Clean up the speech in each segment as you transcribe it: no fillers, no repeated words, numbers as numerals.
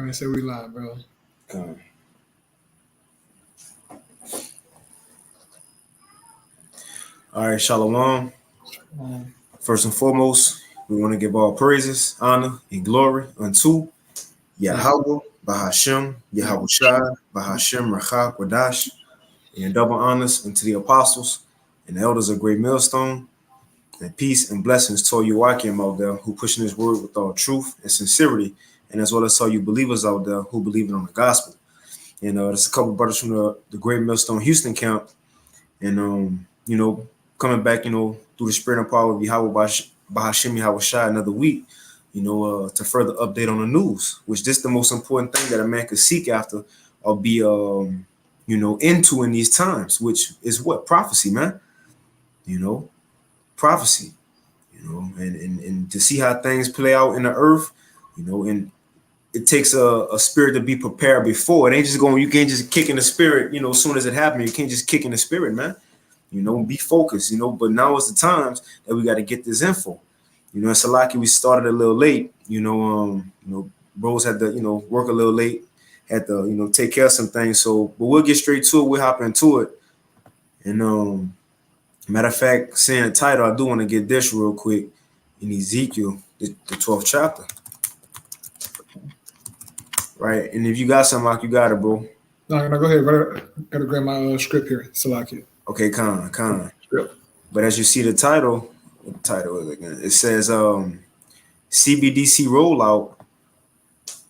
All right, so we live, bro. Come. All right, Shalom. First and foremost, we want to give all praises, honor, and glory unto Yahweh, Bahashem, Yahweh Shai, Bahashem, Rachah, Quadash, and double honors unto the apostles and the elders of Great Millstone, and peace and blessings to all you Wakim out there who pushing this word with all truth and sincerity, and as well as all you believers out there who believe in on the gospel. And there's a couple of brothers from the Great Millstone Houston camp, and coming back, through the spirit and power of Yahweh Bahashem Yahweh Shai another week, to further update on the news, which this is the most important thing that a man could seek after or be into in these times, which is what? Prophecy, man. Prophecy, and to see how things play out in the earth, and it takes a spirit to be prepared before. It ain't just you can't just kick in the spirit, as soon as it happens. You can't just kick in the spirit, man. Be focused, but now is the times that we got to get this info. It's lucky we started a little late, bros had to, work a little late, had to, take care of some things. So, but we'll get straight to it. We'll hop into it. And matter of fact, seeing the title, I do want to get this real quick in Ezekiel, the 12th chapter. Right. And if you got something, like you got it, bro. No, go ahead. Gotta grab my script here. Salaki. Okay, con. But as you see the title, what the title is again? It says CBDC rollout,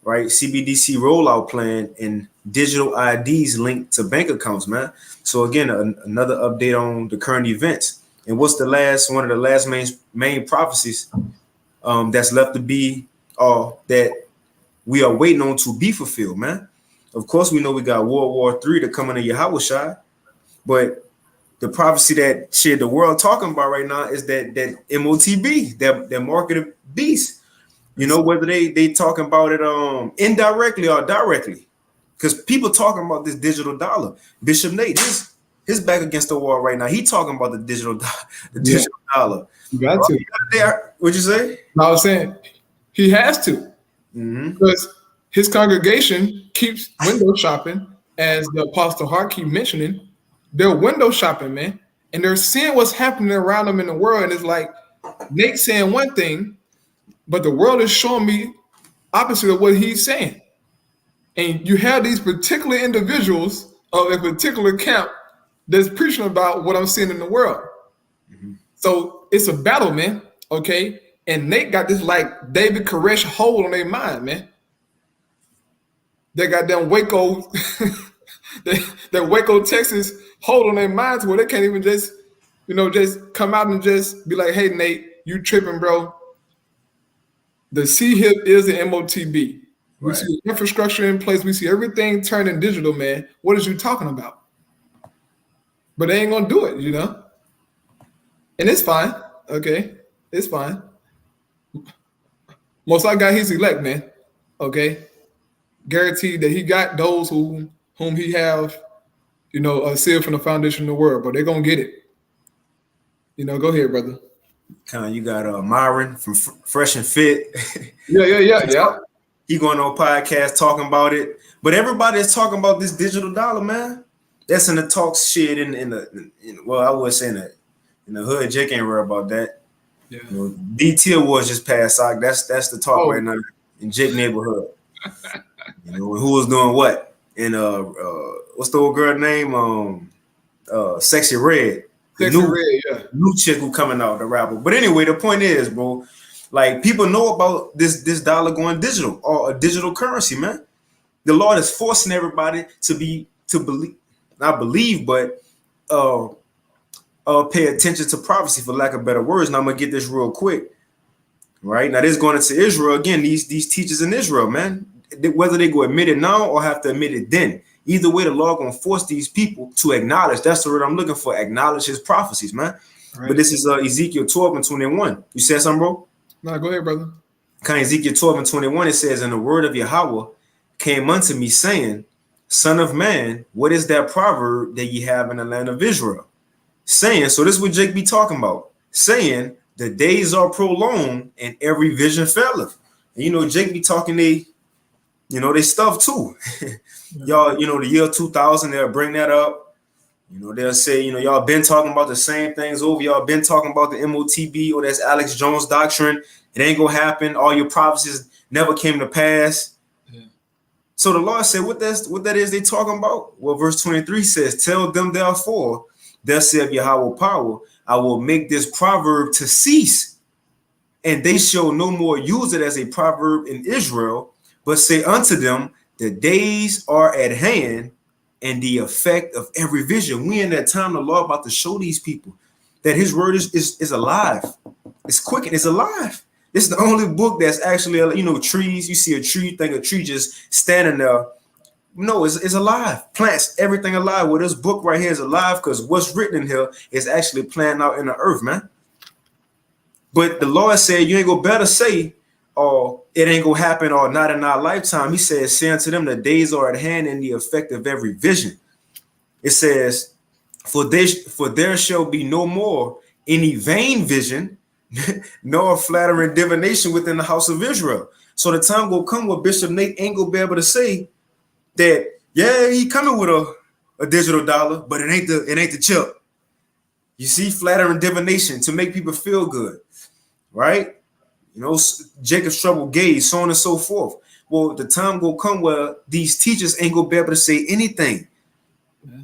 right? CBDC rollout plan and digital IDs linked to bank accounts, man. So again, another update on the current events. And what's one of the last main prophecies that's left to be that we are waiting on to be fulfilled, man. Of course, we know we got World War III to come into Yahweh Shai, but the prophecy that the world talking about right now is that MOTB, that market of beast. Whether they talking about it indirectly or directly, because people talking about this digital dollar. Bishop Nate, his back against the wall right now. He talking about the digital dollar. You got to. What'd you say? No, I was saying he has to, because his congregation keeps window shopping, as the Apostle Hart keep mentioning. They're window shopping, man, and they're seeing what's happening around them in the world. And it's like Nate saying one thing, but the world is showing me opposite of what he's saying. And you have these particular individuals of a particular camp that's preaching about what I'm seeing in the world. So it's a battle, man. Okay, and Nate got this like David Koresh hold on their mind, man. They got them Waco. That Waco, Texas hold on their minds where they can't even just come out and just be like, hey, Nate, you tripping, bro. The CHIP is the MOTB. We Right. see infrastructure in place. We see everything turning digital, man. What is you talking about? But they ain't going to do it, And it's fine. Okay. It's fine. Most I got his elect, man. Okay. Guaranteed that he got those whom he have, sealed from the foundation of the world, but they're gonna get it. Go ahead, brother. You got Myron from Fresh and Fit. Yeah. He going on podcast talking about it, but everybody is talking about this digital dollar, man. That's in the talk shit I would say in the hood. Jake ain't worried about that. Yeah. BT Awards just passed. That's the talk right now in Jake neighborhood. Who was doing what? And what's the old girl name? Sexy Red. New chick who coming out, the rapper. But anyway, the point is, bro, like people know about this dollar going digital or a digital currency, man. The Lord is forcing everybody to not believe, but pay attention to prophecy, for lack of better words. Now I'm gonna get this real quick. Right now, this is going into Israel again. These teachers in Israel, man. Whether they go admit it now or have to admit it then. Either way, the Lord gonna force these people to acknowledge. That's the word I'm looking for. Acknowledge his prophecies, man. Right. But this is Ezekiel 12 and 21. You said something, bro? No, go ahead, brother. Ezekiel 12 and 21, it says, and the word of Yahweh came unto me, saying, Son of man, what is that proverb that ye have in the land of Israel? Saying, so this is what Jake be talking about. Saying, the days are prolonged and every vision faileth. And Jake be talking You know, they stuff too. Y'all, you know, the year 2000, they'll bring that up. You know, they'll say, you know, y'all been talking about the same things over. Y'all been talking about the MOTB or that's Alex Jones doctrine. It ain't gonna happen. All your prophecies never came to pass. Yeah. So the Lord said, what that is they talking about? Well, verse 23 says, tell them therefore, thus saith Yahweh power, I will make this proverb to cease, and they shall no more use it as a proverb in Israel, but say unto them, the days are at hand, and the effect of every vision. We in that time the Lord about to show these people that his word is alive. It's quick and it's alive. This is the only book that's actually, you know, trees. You see a tree, you think a tree just standing there. No, it's alive. Plants, everything alive. Well, this book right here is alive because what's written in here is actually planted out in the earth, man. But the Lord said, you ain't gonna better say, or it ain't gonna happen, or not in our lifetime. He says, say unto them, the days are at hand and the effect of every vision. It says, for there shall be no more any vain vision, nor flattering divination within the house of Israel. So the time will come where Bishop Nate ain't gonna be able to say that, yeah, he coming with a digital dollar, but it ain't the chip. You see, flattering divination to make people feel good, right? You know, Jacob's trouble gaze, so on and so forth. Well, the time will come where these teachers ain't gonna be able to say anything. Yeah.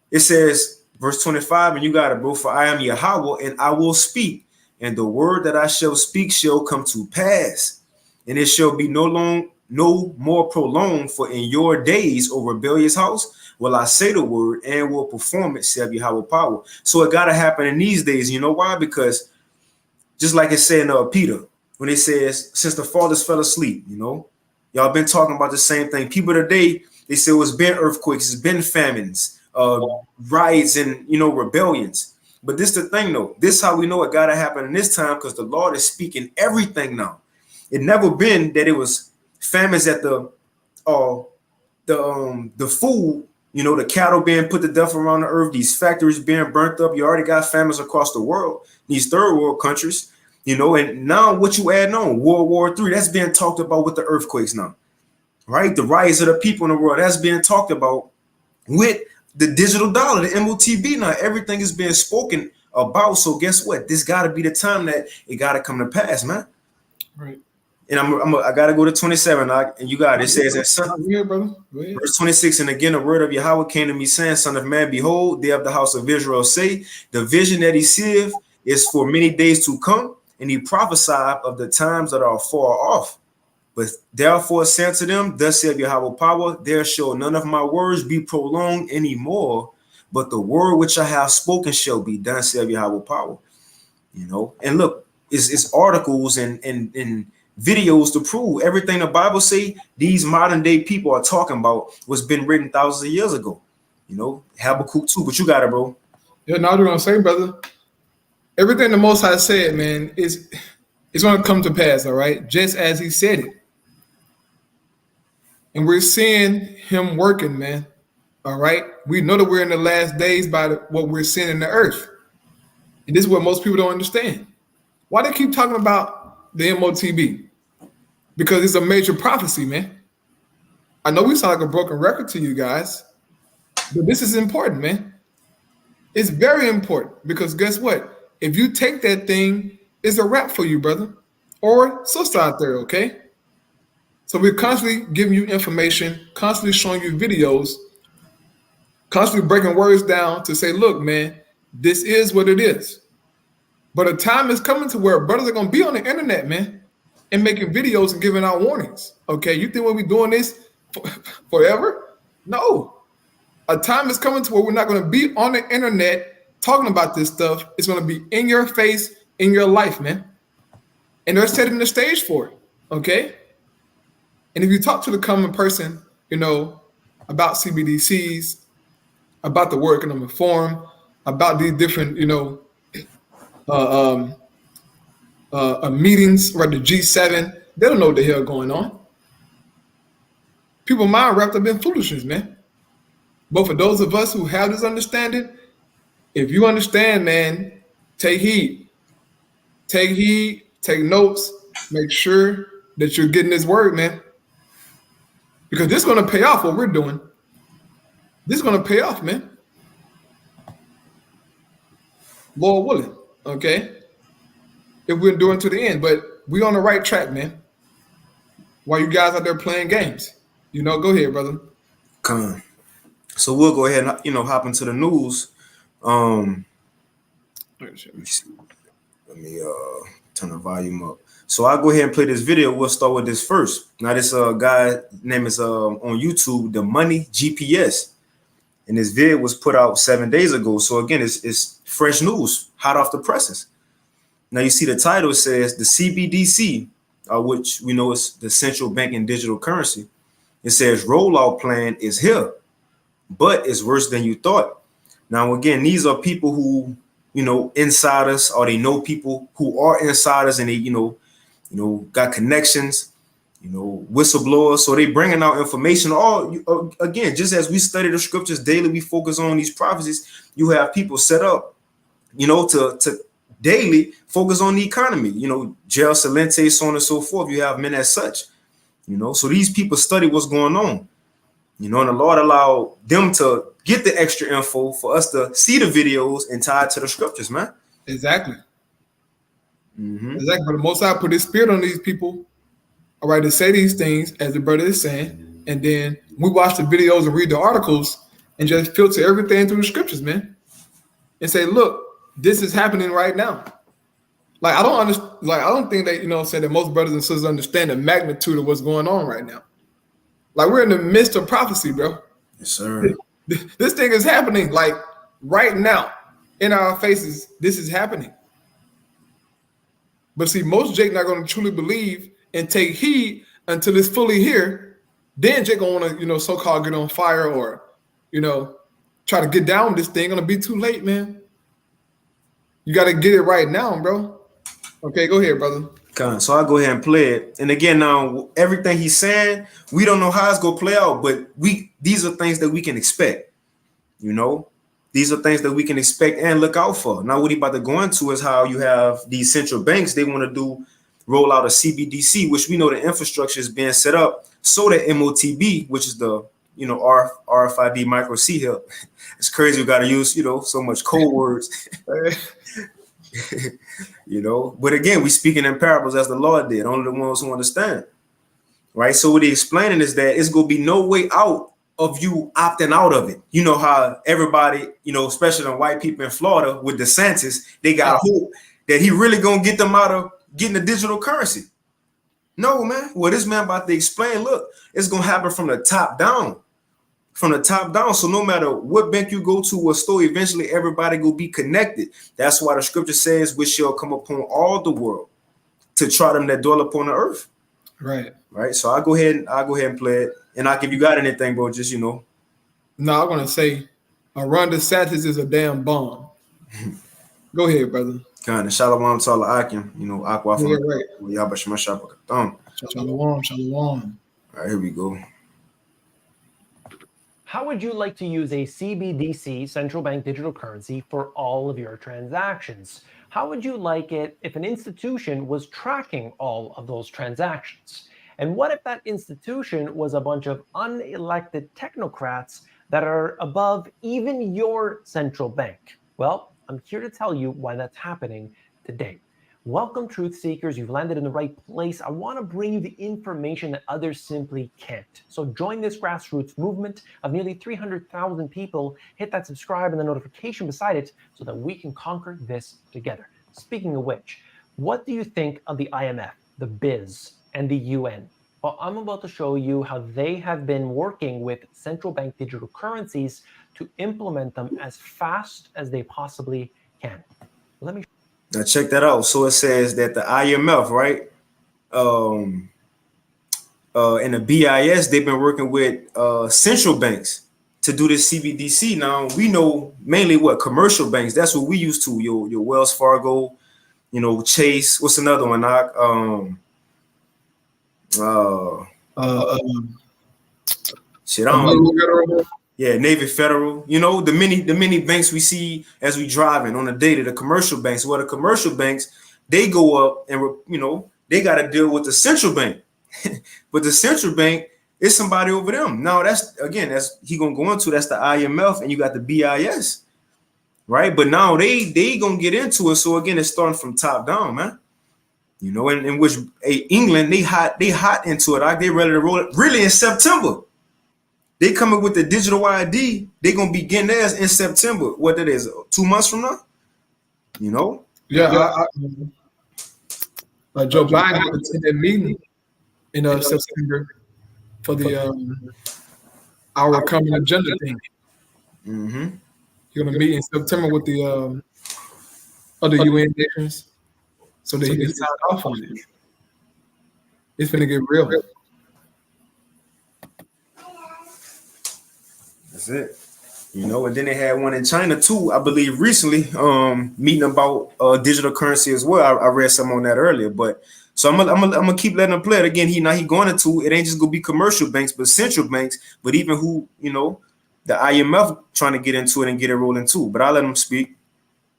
It says, verse 25, and you got it, bro, for I am Yahweh, and I will speak, and the word that I shall speak shall come to pass, and it shall be no more prolonged, for in your days, O rebellious house, will I say the word and will perform it, saith Yahweh power. So it gotta happen in these days. You know why? Because just like it said in Peter, when it says, since the fathers fell asleep, you know, y'all been talking about the same thing. People today, they say it's been earthquakes, it's been famines, riots, and, you know, rebellions. But this the thing, though. This how we know it gotta happen in this time, because the Lord is speaking everything now. It never been that it was famines at the food, you know, the cattle being put to death around the earth, these factories being burnt up. You already got famines across the world, these third world countries. You know, and now what you add on, World War III, that's being talked about with the earthquakes now, right? The rise of the people in the world, that's being talked about with the digital dollar, the MOTB now. Everything is being spoken about. So guess what? This got to be the time that it got to come to pass, man. Right. And I got to go to 27, and you got it. It says that verse 26, and again, the word of Yahweh came to me, saying, son of man, behold, they of the house of Israel say, the vision that he seeth is for many days to come. And he prophesied of the times that are far off. But therefore say unto them, thus saith Yahweh power, there shall none of my words be prolonged anymore, but the word which I have spoken shall be done, saith Yahweh power. You know, and look, it's articles and videos to prove everything the Bible say these modern day people are talking about was been written thousands of years ago. You know, Habakkuk 2, but you got it, bro. Yeah, now what I'm saying, brother. Everything the Most High said, man, is going to come to pass, all right? Just as he said it. And we're seeing him working, man, all right? We know that we're in the last days by what we're seeing in the earth. And this is what most people don't understand. Why they keep talking about the MOTB? Because it's a major prophecy, man. I know we sound like a broken record to you guys, but this is important, man. It's very important because guess what? If you take that thing, it's a wrap for you, brother or sister out there, okay? So we're constantly giving you information, constantly showing you videos, constantly breaking words down to say, look, man, this is what it is. But a time is coming to where brothers are going to be on the internet, man, and making videos and giving out warnings, okay? You think we'll be doing this forever? No. A time is coming to where we're not going to be on the internet talking about this stuff. It's going to be in your face, in your life, man. And they're setting the stage for it, okay? And if you talk to the common person, you know, about CBDCs, about the World Economic Forum, about these different, you know, meetings or the G7, they don't know what the hell going on. People mind wrapped up in foolishness, man. But for those of us who have this understanding, if you understand, man, take heed. Take heed, take notes, make sure that you're getting this word, man. Because this is going to pay off what we're doing. This is going to pay off, man. Lord willing, okay? If we're doing to the end, but we on the right track, man. While you guys out there playing games, go ahead, brother. Come on. So we'll go ahead and hop into the news. Let me turn the volume up. So I'll go ahead and play this video. We'll start with this first. Now this guy name is on YouTube, The Money GPS, and this video was put out 7 days ago. So again, it's fresh news, hot off the presses. Now you see the title says the CBDC, which we know is the central banking digital currency. It says rollout plan is here, but it's worse than you thought. Now again, these are people who insiders, or they know people who are insiders, and they got connections, whistleblowers. So they bringing out information. All again, just as we study the scriptures daily, we focus on these prophecies. You have people set up, to daily focus on the economy. Jail Salente, so on and so forth. You have men as such. So these people study what's going on. And the Lord allowed them to get the extra info for us to see the videos and tie it to the scriptures, man. Exactly. Exactly. But the Most High put His Spirit on these people, all right, to say these things, as the brother is saying, and then we watch the videos and read the articles and just filter everything through the scriptures, man, and say, look, this is happening right now. Like I don't understand. Like I don't think that say that most brothers and sisters understand the magnitude of what's going on right now. Like we're in the midst of prophecy, bro. Yes, sir. This thing is happening like right now in our faces. This is happening. But see, most Jake not going to truly believe and take heed until it's fully here. Then Jake gonna want to, so-called get on fire or, try to get down with this thing. Gonna be too late, man. You got to get it right now, bro. Okay, go ahead, brother. So I'll go ahead and play it. And again, now everything he's saying, we don't know how it's gonna play out, but these are things that we can expect. These are things that we can expect and look out for. Now, what he about to go into is how you have these central banks. They want to roll out a CBDC, which we know the infrastructure is being set up so that MOTB, which is the RFID micro C here. It's crazy. We got to use so much code words. But again, we speaking in parables as the Lord did, only the ones who understand, right? So what he's explaining is that it's gonna be no way out of you opting out of it. You know how everybody, especially the white people in Florida with DeSantis, they got hope that he really gonna get them out of getting the digital currency. No, man. Well, this man about to explain, look, it's gonna happen from the top down. From the top down. So no matter what bank you go to or store, eventually everybody will be connected. That's why the scripture says, which shall come upon all the world to try them that dwell upon the earth. Right. Right. So I'll go ahead and play it. And if you got anything, bro, just No, I'm gonna say Ron DeSantis is a damn bomb. Go ahead, brother. Kind of Shalom Tala Akim, Aqua from Shalom. All right, here we go. How would you like to use a CBDC, central bank digital currency, for all of your transactions? How would you like it if an institution was tracking all of those transactions? And what if that institution was a bunch of unelected technocrats that are above even your central bank? Well, I'm here to tell you why that's happening today. Welcome, truth seekers. You've landed in the right place. I want to bring you the information that others simply can't. So join this grassroots movement of nearly 300,000 people. Hit that subscribe and the notification beside it so that we can conquer this together. Speaking of which, what do you think of the IMF, the BIZ, and the UN? Well, I'm about to show you how they have been working with central bank digital currencies to implement them as fast as they possibly can. Let me Now check that out. So it says that the IMF, right, and the BIS, they've been working with central banks to do this CBDC. Now we know mainly what commercial banks. That's what we used to. Your Wells Fargo, Chase. What's another one? Shit, I don't know. Yeah, Navy Federal, the many banks we see as we driving on a daily, the commercial banks. Well, the commercial banks, they go up and, they got to deal with the central bank. But the central bank It's somebody over them. Now that's he gonna go into that's the IMF and you got the BIS, right? But now they gonna get into it. So again, it's starting from top down, man. You know, in which England they hot into it. Like they ready to roll it really in September. They coming with the digital ID. They gonna begin theirs in September. What that is, 2 months from now. You know. Yeah. Joe Biden attended a meeting in September for the our common agenda thing. Mm-hmm. He's gonna meet in September with the other UN nations so that he can sign off on it. It's gonna get real. That's it. You know, and then they had one in China too, I believe recently, meeting about digital currency as well. I read some on that earlier, but so I'm gonna keep letting him play it again. He going into it ain't just gonna be commercial banks, but central banks, but even who, you know, the IMF trying to get into it and get it rolling too. But I'll let him speak.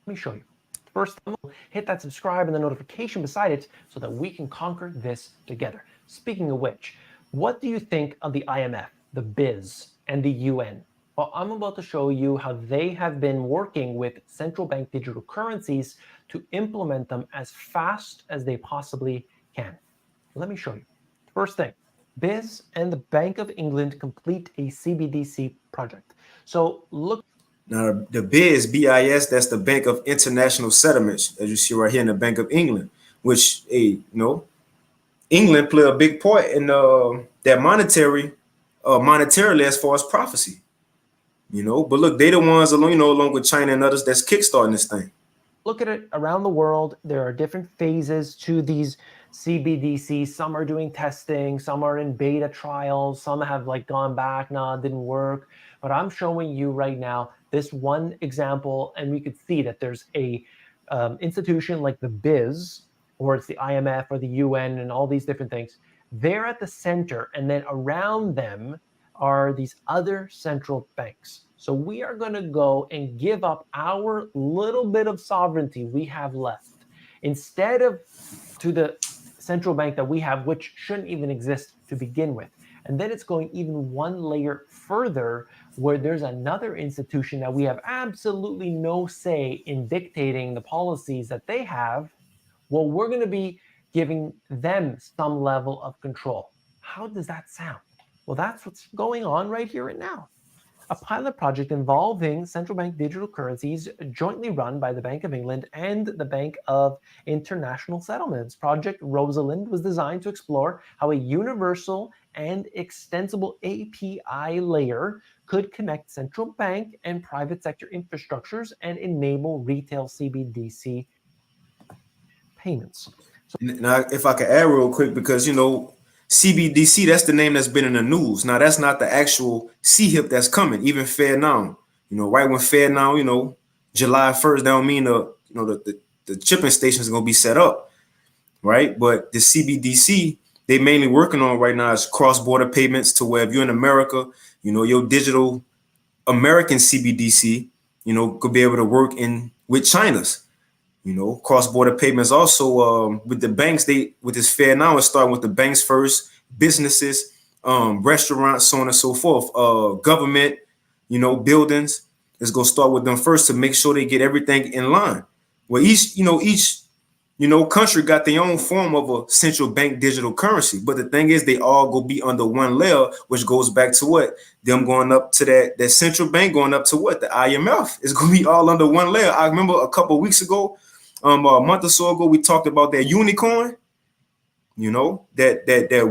Let me show you. First, hit that subscribe and the notification beside it so that we can conquer this together. Speaking of which, what do you think of the IMF, the BIS, and the UN? Well, I'm about to show you how they have been working with central bank digital currencies to implement them as fast as they possibly can. Let me show you. First thing, BIS and the Bank of England complete a CBDC project. So look. Now the BIS, BIS, that's the Bank of International Settlements, as you see right here in the Bank of England, which England play a big part in that monetarily as far as prophecy. You know, but look, they the ones along, along with China and others that's kickstarting this thing. Look at it around the world. There are different phases to these CBDCs. Some are doing testing, some are in beta trials, some have gone back, no, it didn't work. But I'm showing you right now this one example, and we could see that there's a institution like the BIS, or it's the IMF or the UN and all these different things. They're at the center, and then around them are these other central banks. So we are going to go and give up our little bit of sovereignty we have left instead of to the central bank that we have, which shouldn't even exist to begin with. And then it's going even one layer further where there's another institution that we have absolutely no say in dictating the policies that they have. Well, we're going to be giving them some level of control. How does that sound? Well, that's what's going on right here and now. A pilot project involving central bank digital currencies jointly run by the Bank of England and the Bank of International Settlements. Project Rosalind was designed to explore how a universal and extensible API layer could connect central bank and private sector infrastructures and enable retail CBDC payments. So, now, if I could add real quick, because, CBDC, that's the name that's been in the news. Now, that's not the actual CHIP that's coming, even Fair Now. Right when Fair Now, July 1st, that don't mean the chipping stations are going to be set up, right? But the CBDC, they mainly working on right now is cross-border payments to where if you're in America, your digital American CBDC, could be able to work with China's. Cross-border payments also with the banks, with this Fair Now, it's starting with the banks first, businesses, restaurants, so on and so forth, government, buildings. It's going to start with them first to make sure they get everything in line. Well, each country got their own form of a central bank digital currency. But the thing is, they all go be under one layer, which goes back to what? Them going up to that central bank going up to what? The IMF. It's going to be all under one layer. I remember a couple of weeks ago, a month or so ago, we talked about that unicorn, that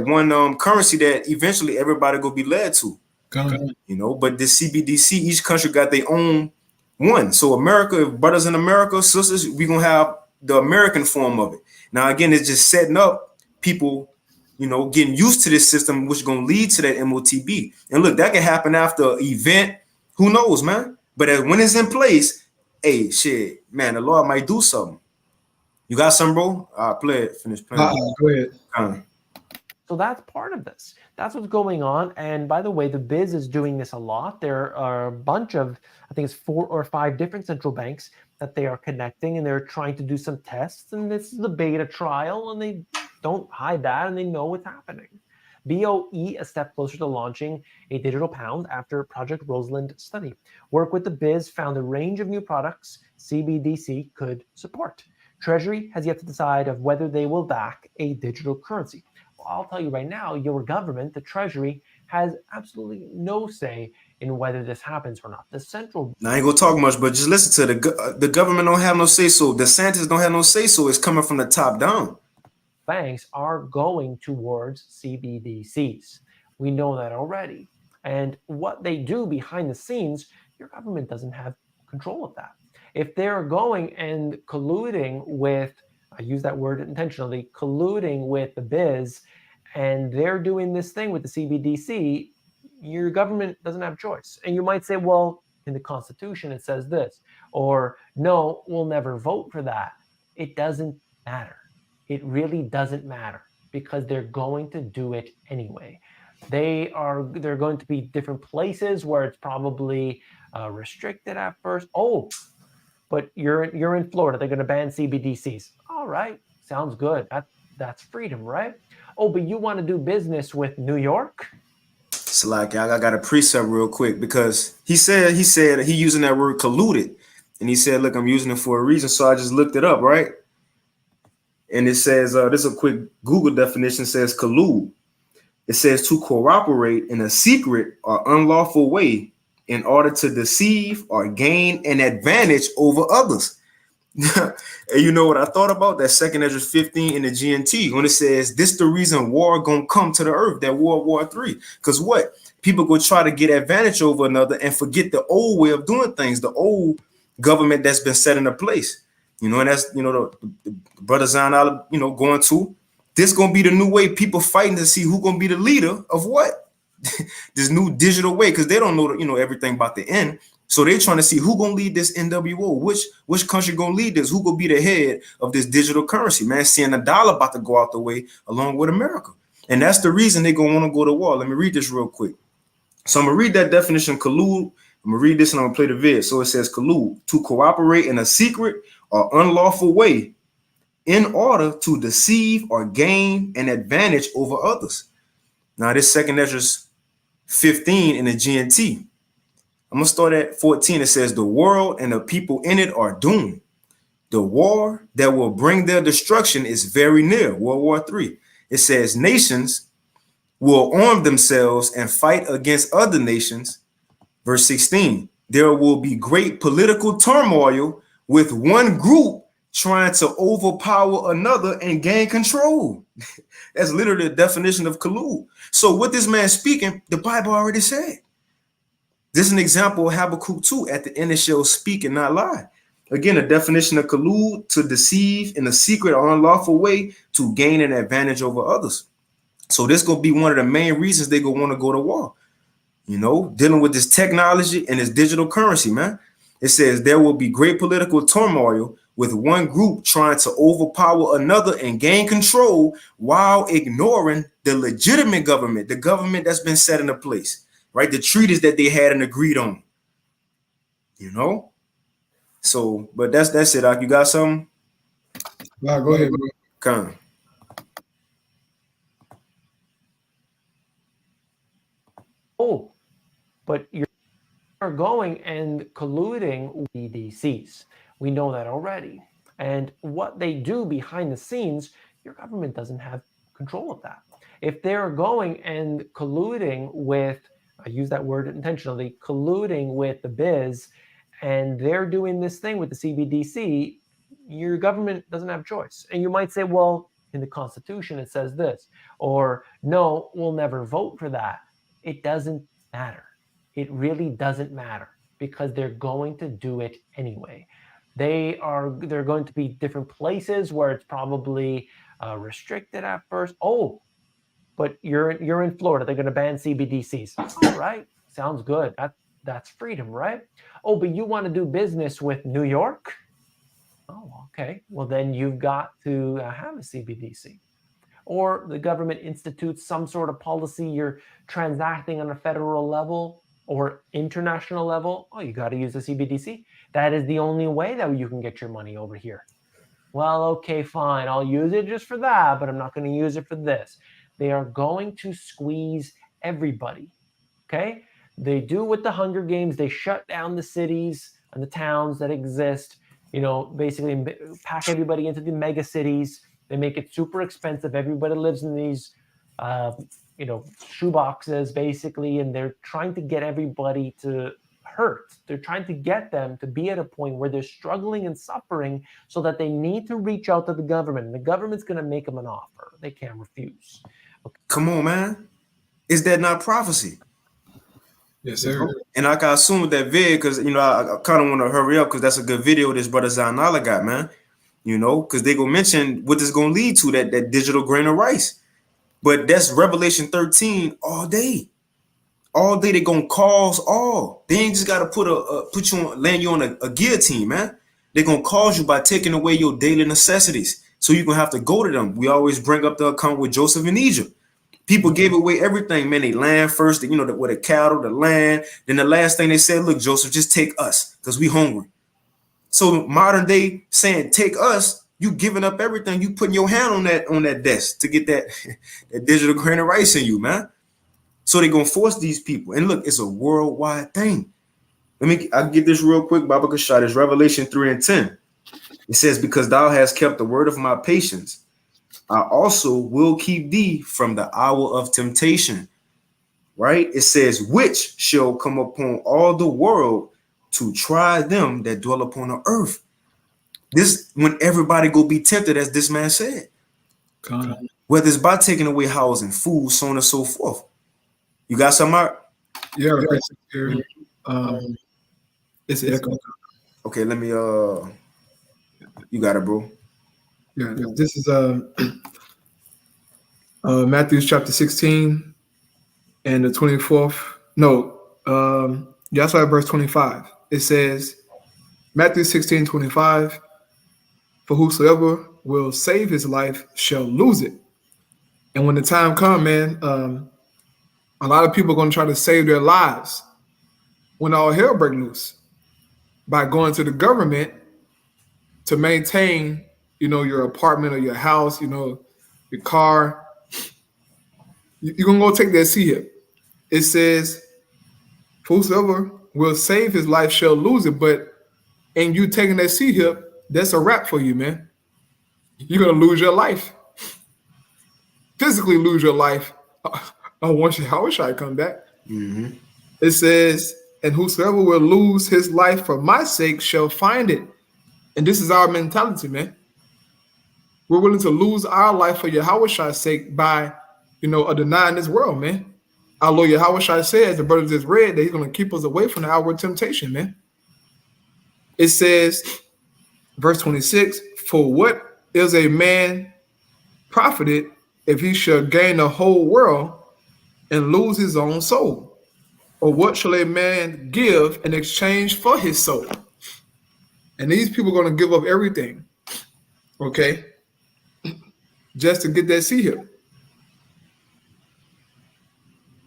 one currency that eventually everybody gonna be led to, but the CBDC, each country got their own one. So America, brothers in America, sisters, we gonna have the American form of it. Now, again, it's just setting up people, getting used to this system, which is gonna lead to that MOTB. And look, that can happen after an event. Who knows, man? But when it's in place, hey, shit, man, the Lord might do something. You got some, bro? Play it. Finish playing. Go ahead. So that's part of this. That's what's going on. And by the way, the BIS is doing this a lot. There are a bunch of, I think it's 4 or 5 different central banks that they are connecting, and they're trying to do some tests. And this is the beta trial, and they don't hide that, and they know what's happening. BOE a step closer to launching a digital pound after Project Rosalind study. Work with the biz found a range of new products CBDC could support. Treasury has yet to decide of whether they will back a digital currency. Well, I'll tell you right now, your government, the Treasury, has absolutely no say in whether this happens or not. The central Now, I ain't gonna talk much, but just listen to the government don't have no say so. The DeSantis don't have no say so. It's coming from the top down. banks are going towards CBDCs. We know that already. And what they do behind the scenes, your government doesn't have control of that. If they're going and colluding with, I use that word intentionally, colluding with the biz, and they're doing this thing with the CBDC, your government doesn't have a choice. And you might say, well, in the Constitution, it says this, or no, we'll never vote for that. It doesn't matter. It really doesn't matter because they're going to do it anyway. They're going to be different places where it's probably restricted at first. Oh, but you're in Florida. They're going to ban CBDCs. All right, sounds good. That's freedom, right? Oh, but you want to do business with New York? So like I got a precept real quick because he said he using that word colluded, and he said, look, I'm using it for a reason. So I just looked it up, right? And it says this is a quick Google definition. Says collude. It says to cooperate in a secret or unlawful way in order to deceive or gain an advantage over others. And you know what I thought about that 2nd Ezra 15 in the GNT when it says this the reason war gonna come to the earth, that World War III. Because what? People go try to get advantage over another and forget the old way of doing things, the old government that's been set into place. You know, and that's, you know, the brother Zion, you know, going to this gonna be the new way, people fighting to see who gonna be the leader of what this new digital way, because they don't know, you know, everything about the end. So they're trying to see who gonna lead this NWO, which country gonna lead this, who gonna be the head of this digital currency, man. Seeing the dollar about to go out the way along with America. And that's the reason they're gonna want to go to war. Let me read this real quick. So I'm gonna read that definition, collude. I'm gonna read this and I'm gonna play the vid. So it says collude, to cooperate in a secret or unlawful way in order to deceive or gain an advantage over others. Now this 2nd Ezra 15 in the GNT. I'm gonna start at 14. It says the world and the people in it are doomed. The war that will bring their destruction is very near. World War III. It says nations will arm themselves and fight against other nations. Verse 16. There will be great political turmoil with one group trying to overpower another and gain control. That's literally the definition of collude. So what this man speaking, the Bible already said. This is an example of Habakkuk 2 at the end it shall speak and not lie. Again, a definition of collude, to deceive in a secret or unlawful way to gain an advantage over others. So this gonna be one of the main reasons they gonna want to go to war. You know, dealing with this technology and this digital currency, man. It says there will be great political turmoil with one group trying to overpower another and gain control while ignoring the legitimate government, the government that's been set into place, right? The treaties that they had and agreed on, you know? So, but that's it. You got something? Nah, go ahead, bro. Come. Oh, but you're going and colluding with CBDCs. We know that already. And what they do behind the scenes, your government doesn't have control of that. If they're going and colluding with, I use that word intentionally, colluding with the biz, and they're doing this thing with the CBDC, your government doesn't have a choice. And you might say, well, in the Constitution, it says this, or no, we'll never vote for that. It doesn't matter. It really doesn't matter because they're going to do it anyway. They're going to be different places where it's probably restricted at first. Oh, but you're in Florida. They're going to ban CBDCs. All right, sounds good. That's freedom, right? Oh, but you want to do business with New York? Oh, okay. Well, then you've got to have a CBDC. Or the government institutes some sort of policy you're transacting on a federal level or international level. Oh, you got to use a CBDC. That is the only way that you can get your money over here. Well, okay, fine. I'll use it just for that, but I'm not going to use it for this. they are going to squeeze everybody. Okay? They do with the Hunger Games. They shut down the cities and the towns that exist, basically pack everybody into the mega cities. They make it super expensive. Everybody lives in these, shoe boxes, basically, and they're trying to get everybody to hurt. They're trying to get them to be at a point where they're struggling and suffering so that they need to reach out to the government. And the government's going to make them an offer. They can't refuse. Okay. Come on, man. Is that not prophecy? Yes, sir. And I can assume with that vid, because, I kind of want to hurry up because that's a good video this brother Zainala got, man. Because they go mention what this going to lead to, that digital grain of rice. But that's Revelation 13 all day. All day they gonna cause all. They ain't just gotta land you on a guillotine, man. They gonna cause you by taking away your daily necessities. So you're gonna have to go to them. We always bring up the account with Joseph in Egypt. People gave away everything, man. They land first, with the cattle, the land. Then the last thing they said, look, Joseph, just take us because we hungry. So modern day saying take us, you giving up everything. You putting your hand on that desk to get that digital grain of rice in you, man. So they're gonna force these people. And look, it's a worldwide thing. I'll get this real quick. Baba Kashad is Revelation 3:10. It says, because thou hast kept the word of my patience, I also will keep thee from the hour of temptation. Right? It says, which shall come upon all the world to try them that dwell upon the earth. This when everybody go be tempted, as this man said. Whether it's by taking away housing, food, so on and so forth. You got something out? Yeah, it's an echo. Okay, let me you got it, bro. Yeah, this is Matthew chapter 16 and the 24th. No, that's why verse 25. It says, Matthew 16:25, for whosoever will save his life shall lose it. And when the time comes, man, a lot of people are going to try to save their lives when all hell breaks loose by going to the government to maintain, your apartment or your house, your car. You're going to go take that C-HIP. It says, whosoever will save his life shall lose it. But in you taking that C-HIP, that's a wrap for you, man. You're going to lose your life. Physically lose your life. I wish I'd come back. Mm-hmm. It says, and whosoever will lose his life for my sake shall find it. And this is our mentality, man. We're willing to lose our life for Yahweh's sake by, denying this world, man. Our Lord Yahweh says, the brother just read, that he's going to keep us away from the outward temptation, man. It says, verse 26, for what is a man profited if he shall gain the whole world and lose his own soul? Or what shall a man give in exchange for his soul? And these people are going to give up everything, okay, just to get that C-HIP.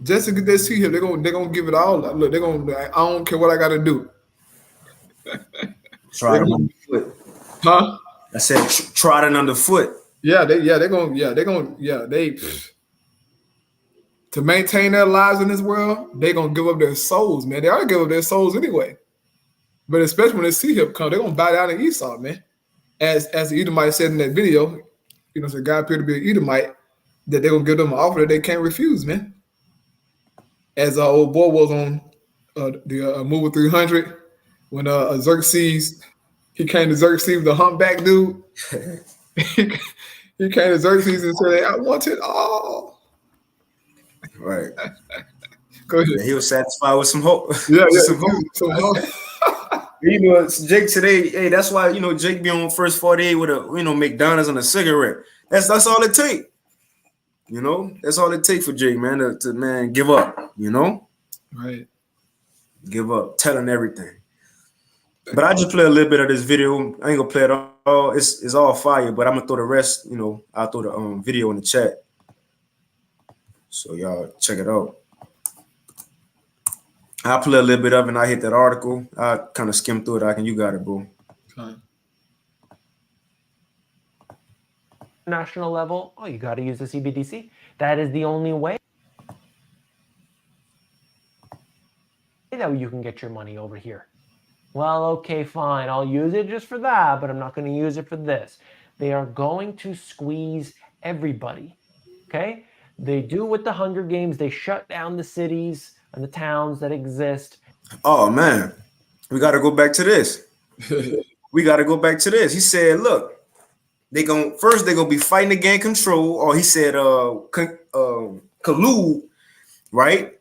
Just to get that C-HIP, they're gonna give it all. Look, I don't care what I got to do. Trodden underfoot. Huh? I said trodden underfoot. To maintain their lives in this world, they're gonna give up their souls, man. They already give up their souls anyway. But especially when the C-HIP comes, they're gonna bow down to Esau, man. As the Edomite said in that video, so God appeared to be an Edomite, that they're gonna give them an offer that they can't refuse, man. As our old boy was on the movie 300, when Xerxes, he came to Xerxes, the humpback dude. He came to Xerxes and said, I want it all. Right. Go ahead. Yeah, he was satisfied with some hope. Yeah, some hope. Jake today, hey, that's why, Jake be on first 48 with a, McDonald's and a cigarette. That's all it take. That's all it takes for Jake, man, to give up, Right. Give up, telling everything. But I just play a little bit of this video. I ain't gonna play it all. It's all fire, but I'm gonna throw the rest, I'll throw the video in the chat. So y'all check it out. I'll play a little bit of it and I hit that article. I kind of skim through it. You got it, bro. The national level, oh, you got to use the CBDC. That is the only way that you can get your money over here. Well, okay, fine. I'll use it just for that, but I'm not going to use it for this. They are going to squeeze everybody. Okay? They do with the Hunger Games. They shut down the cities and the towns that exist. Oh man, we got to go back to this. We got to go back to this. He said, look, they're gonna be fighting to gain control, or he said collude, right?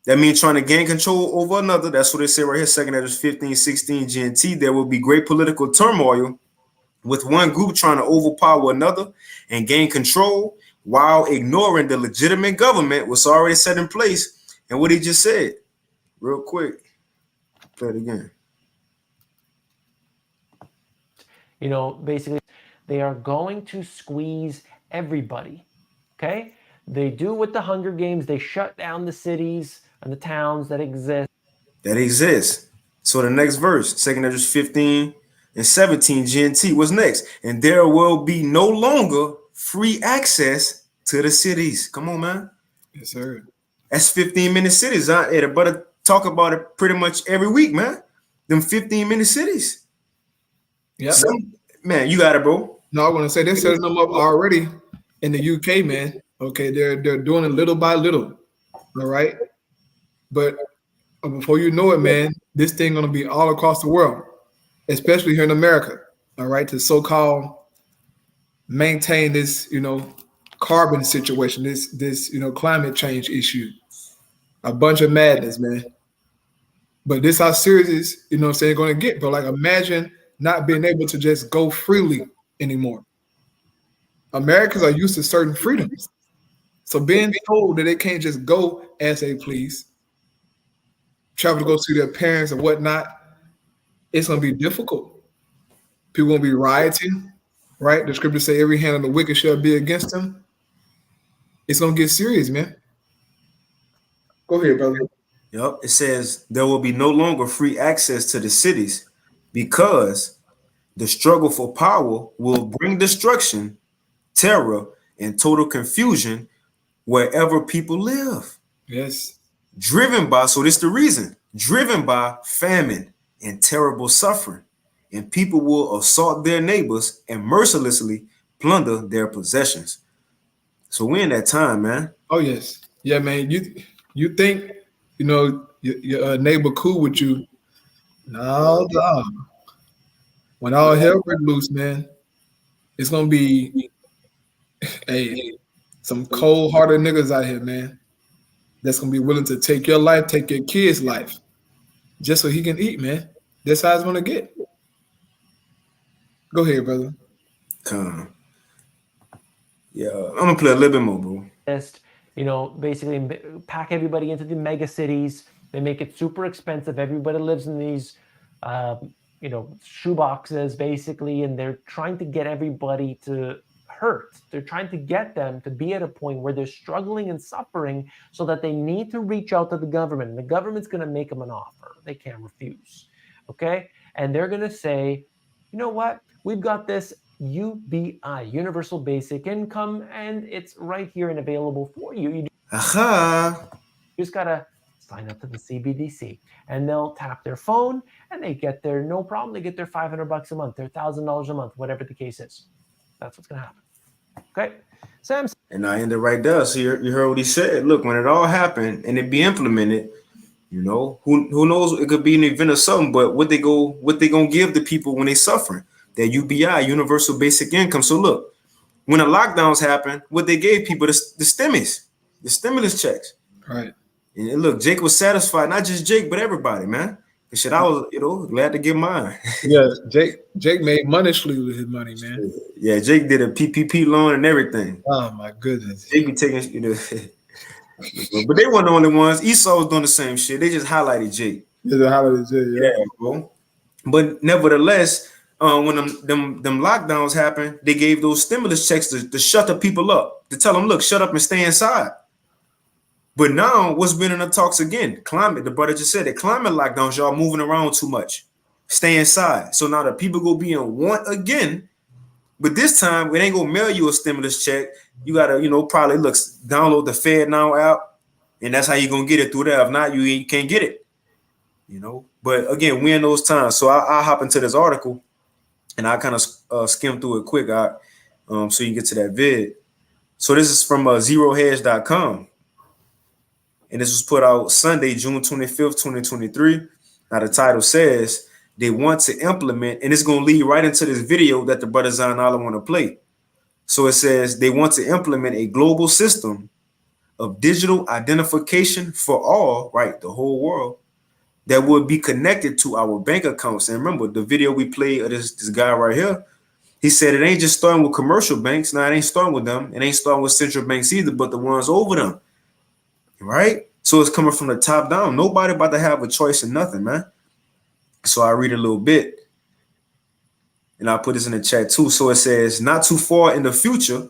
That means trying to gain control over another. That's what they say right here, 2nd Esdras 15:16 GNT. There will be great political turmoil with one group trying to overpower another and gain control while ignoring the legitimate government was already set in place. And what he just said, real quick, play it again. You know, basically, they are going to squeeze everybody. Okay? They do with the Hunger Games. They shut down the cities and the towns that exist. So the next verse, 2nd Esdras 15:17 GNT, what's next? And there will be no longer free access to the cities. Come on, man. Yes, sir. That's 15-minute cities. The brother talk about it pretty much every week, man. Them 15-minute cities. Yeah. Man, you got it, bro. No, I want to say they're setting them up already in the UK, man. Okay, they're doing it little by little. All right. But before you know it, man, this thing gonna be all across the world, especially here in America. All right, to so-called maintain this, carbon situation, this climate change issue. A bunch of madness, man. But this how serious is, saying going to get, bro. Like, imagine not being able to just go freely anymore. Americans are used to certain freedoms. So being told that they can't just go as they please, travel to go see their parents and whatnot, it's going to be difficult. People going to be rioting, right? The scriptures say every hand of the wicked shall be against them. It's going to get serious, man. Go ahead, brother. Yep. It says there will be no longer free access to the cities because the struggle for power will bring destruction, terror, and total confusion wherever people live. Yes. Driven by famine and terrible suffering. And people will assault their neighbors and mercilessly plunder their possessions. So we're in that time, man. Oh, yes. Yeah, man. You think, your neighbor cool with you. No, dog. When all hell breaks loose, man, it's going to be some cold-hearted niggas out here, man, that's going to be willing to take your life, take your kid's life, just so he can eat, man. That's how it's going to get. Go ahead, brother. Yeah, I'm going to play a little bit more, bro. Basically pack everybody into the mega cities. They make it super expensive. Everybody lives in these, shoe boxes, basically, and they're trying to get everybody to hurt. They're trying to get them to be at a point where they're struggling and suffering so that they need to reach out to the government. And the government's going to make them an offer. They can't refuse. Okay? And they're going to say, you know what? We've got this UBI, Universal Basic Income, and it's right here and available for you. You just got to sign up to the CBDC, and they'll tap their phone, and they get their, no problem, they get their $500 a month, their $1,000 a month, whatever the case is. That's what's going to happen. Okay, Sam. And I ended right there. So you heard what he said. Look, when it all happened and it be implemented, who knows? It could be an event or something. But what they gonna give the people when they suffering? That UBI, Universal Basic Income. So look, when the lockdowns happened, what they gave people the stimulus checks. Right. And look, Jake was satisfied. Not just Jake, but everybody, man. Shit, I was, glad to get mine. Yeah, Jake made money sleep with his money, man. Yeah, Jake did a PPP loan and everything. Oh my goodness. Jake be taking, but they weren't the only ones. Esau was doing the same shit. They just highlighted Jake. Yeah, bro. But nevertheless, when them lockdowns happened, they gave those stimulus checks to shut the people up, to tell them, look, shut up and stay inside. But now, what's been in the talks again? Climate. The brother just said it. Climate lockdowns, y'all moving around too much. Stay inside. So now the people go be in want again But this time, it ain't gonna mail you a stimulus check. You gotta, probably download the Fed Now app, and that's how you're gonna get it through there. If not, you can't get it. But again, we in those times. So I hop into this article, and I kind of skim through it quick, so you can get to that vid. So this is from zerohedge.com. And this was put out Sunday, June 25th, 2023. Now the title says they want to implement, and it's going to lead right into this video that the brother Zainala want to play. So it says they want to implement a global system of digital identification for all, right, the whole world, that would be connected to our bank accounts. And remember, the video we played of this guy right here, he said it ain't just starting with commercial banks. Now, it ain't starting with them. It ain't starting with central banks either, but the ones over them. Right? So it's coming from the top down. Nobody about to have a choice in nothing, man. So I read a little bit, and I'll put this in the chat too. So it says, not too far in the future,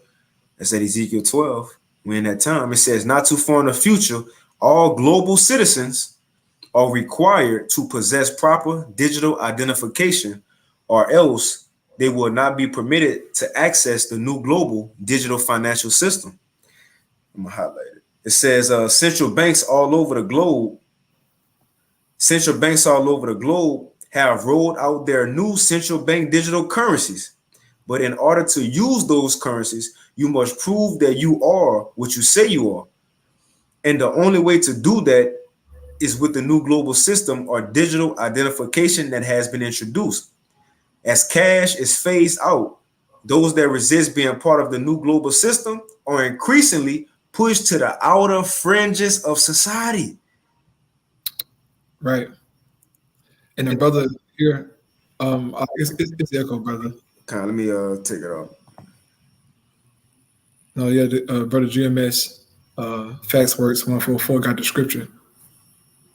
that's at Ezekiel 12, we're in that time. It says, not too far in the future, all global citizens are required to possess proper digital identification, or else they will not be permitted to access the new global digital financial system. I'm gonna highlight it. It says central banks all over the globe have rolled out their new central bank digital currencies. But in order to use those currencies, you must prove that you are what you say you are. And the only way to do that is with the new global system or digital identification that has been introduced. As cash is phased out, those that resist being part of the new global system are increasingly pushed to the outer fringes of society. Right. And the brother here, it's echo, brother. Okay, let me take it off. No, yeah, brother GMS, Facts Works 144 got the scripture.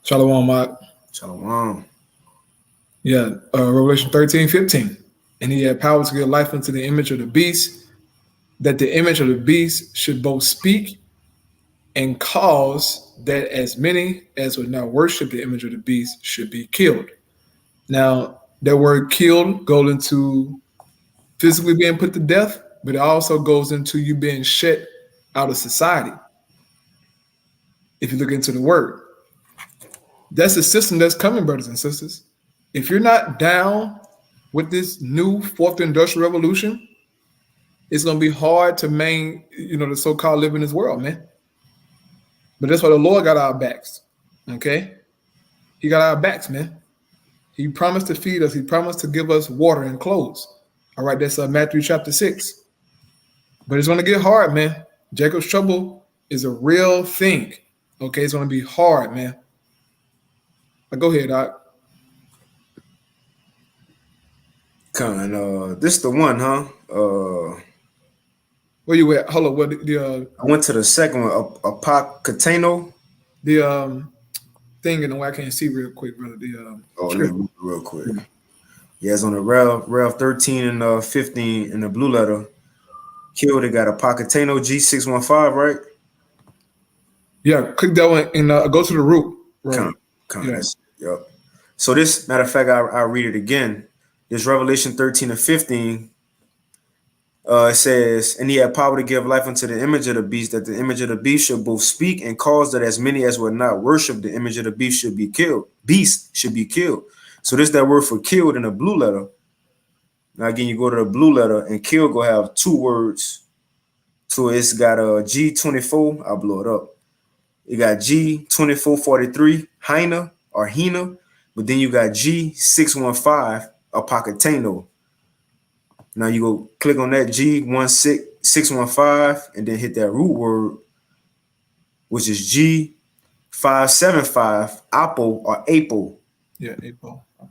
Shalom, Mott. Shalom. Yeah, Revelation 13:15. And he had power to give life unto the image of the beast, that the image of the beast should both speak and cause that as many as would not worship the image of the beast should be killed. Now, that word killed goes into physically being put to death, but it also goes into you being shut out of society. If you look into the word, that's the system that's coming, brothers and sisters. If you're not down with this new fourth industrial revolution, it's going to be hard to maintain, the so-called live in this world, man. But that's why the Lord got our backs, okay? He got our backs, man. He promised to feed us. He promised to give us water and clothes. All right, that's Matthew chapter 6. But it's going to get hard, man. Jacob's trouble is a real thing, okay? It's going to be hard, man. Go ahead, Doc. This the one, huh? Where you at? Hold on. What I went to the second one, Apocateno. The thing in the way I can't see real quick, brother. Let me move real quick. Yeah, it's on the Rev 13 and 15 in the blue letter. Killed. They got Apocateno G615, right? Yeah, click that one and go to the root. Right. Yes. Yep. So this, matter of fact, I'll read it again. This Revelation 13 and 15. It says, and he had power to give life unto the image of the beast, that the image of the beast should both speak and cause that as many as would not worship the image of the beast should be killed. Beast should be killed. So this that word for killed in the blue letter. Now again, you go to the blue letter and kill go have two words. So it's got a G24. I'll blow it up. You got G2443, Hina or Hina, but then you got G615, Apocateno. Now you go click on that G615 and then hit that root word, which is G575, Apo or Apo. Yeah, Apo. Yeah.